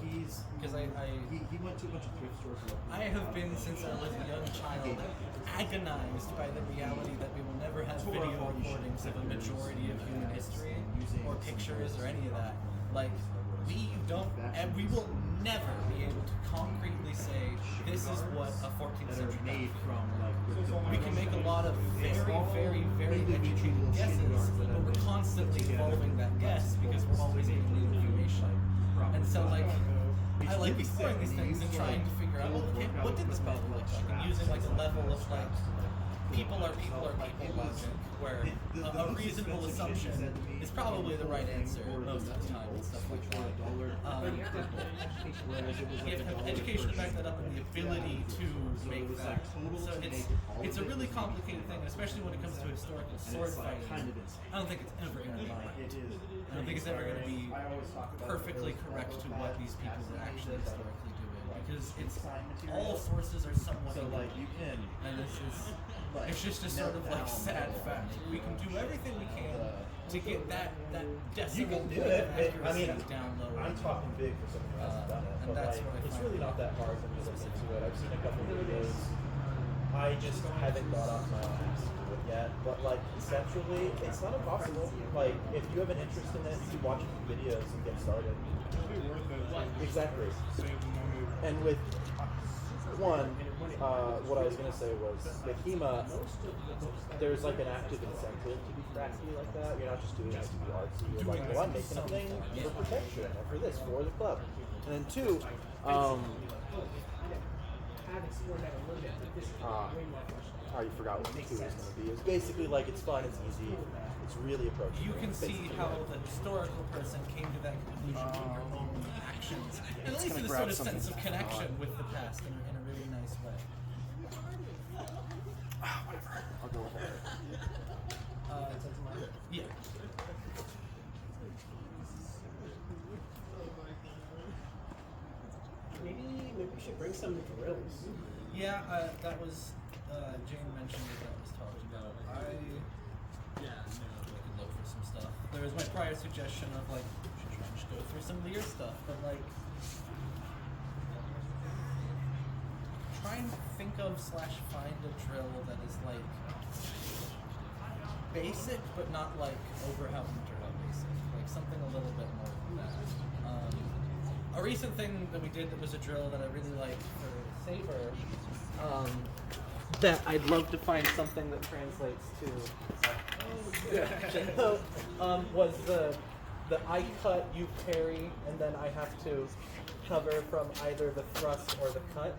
Because he went to a bunch of thrift stores. I have been, since I was a young child, agonized by the reality that we will never have video recordings of a majority of human history, or pictures, or any of that. Like, we don't, and we will never be able to concretely say, this is what a 14th century made from. We can make a lot of very, very, very educated guesses, but we're constantly evolving that guess because we're always getting new information. And so, like, I like exploring these things and trying to figure out, well, okay, what did this battle look like? And using like a level of like people are people logic, where a reasonable assumption is probably the right answer most of the time and stuff like that. You have to have education to back that up and the ability to make that. So it's a really complicated thing, especially when it comes to historical sword fighting. I don't think it's ever going to be. I don't think it's ever going to be perfectly correct to what these people were actually historically doing, because it's all sources are somewhat equal. And it's just a sort of like sad fact. We can do everything we can to get that decimal You can do point it. of accuracy I mean, down low. I'm talking big for someone who hasn't done it, and but that's like, what I it's find really not that hard when you look into it. I've seen a couple videos. I just haven't got off my own ass to do it yet, but like conceptually, it's not impossible. Like if you have an interest in it, you watch a few videos and get started. Exactly. And with what I was gonna say was the HEMA. There's like an active incentive to be crafty like that. You're not just doing it to be artsy. You're like, well, I'm making a thing for protection or for this for the club. And then two, I forgot what the two is going to be. It's basically like it's fun, it's easy, it's really approachable. You can see how the historical person came to that conclusion in your own actions. And at least in a sort of sense of connection with the past in a really nice way. I'll go with that. Yeah. Maybe we should bring some drills. Yeah, that was Jane mentioned that was talked about. I could look for some stuff. There was my prior suggestion of like we should try and just go through some Lear stuff, but like try and think of / find a drill that is like basic, but not like overwhelmed or basic. Like something a little bit more than that. A recent thing that we did that was a drill that I really liked for Saber, that I'd love to find something that translates to, was the I cut, you parry, and then I have to cover from either the thrust or the cut.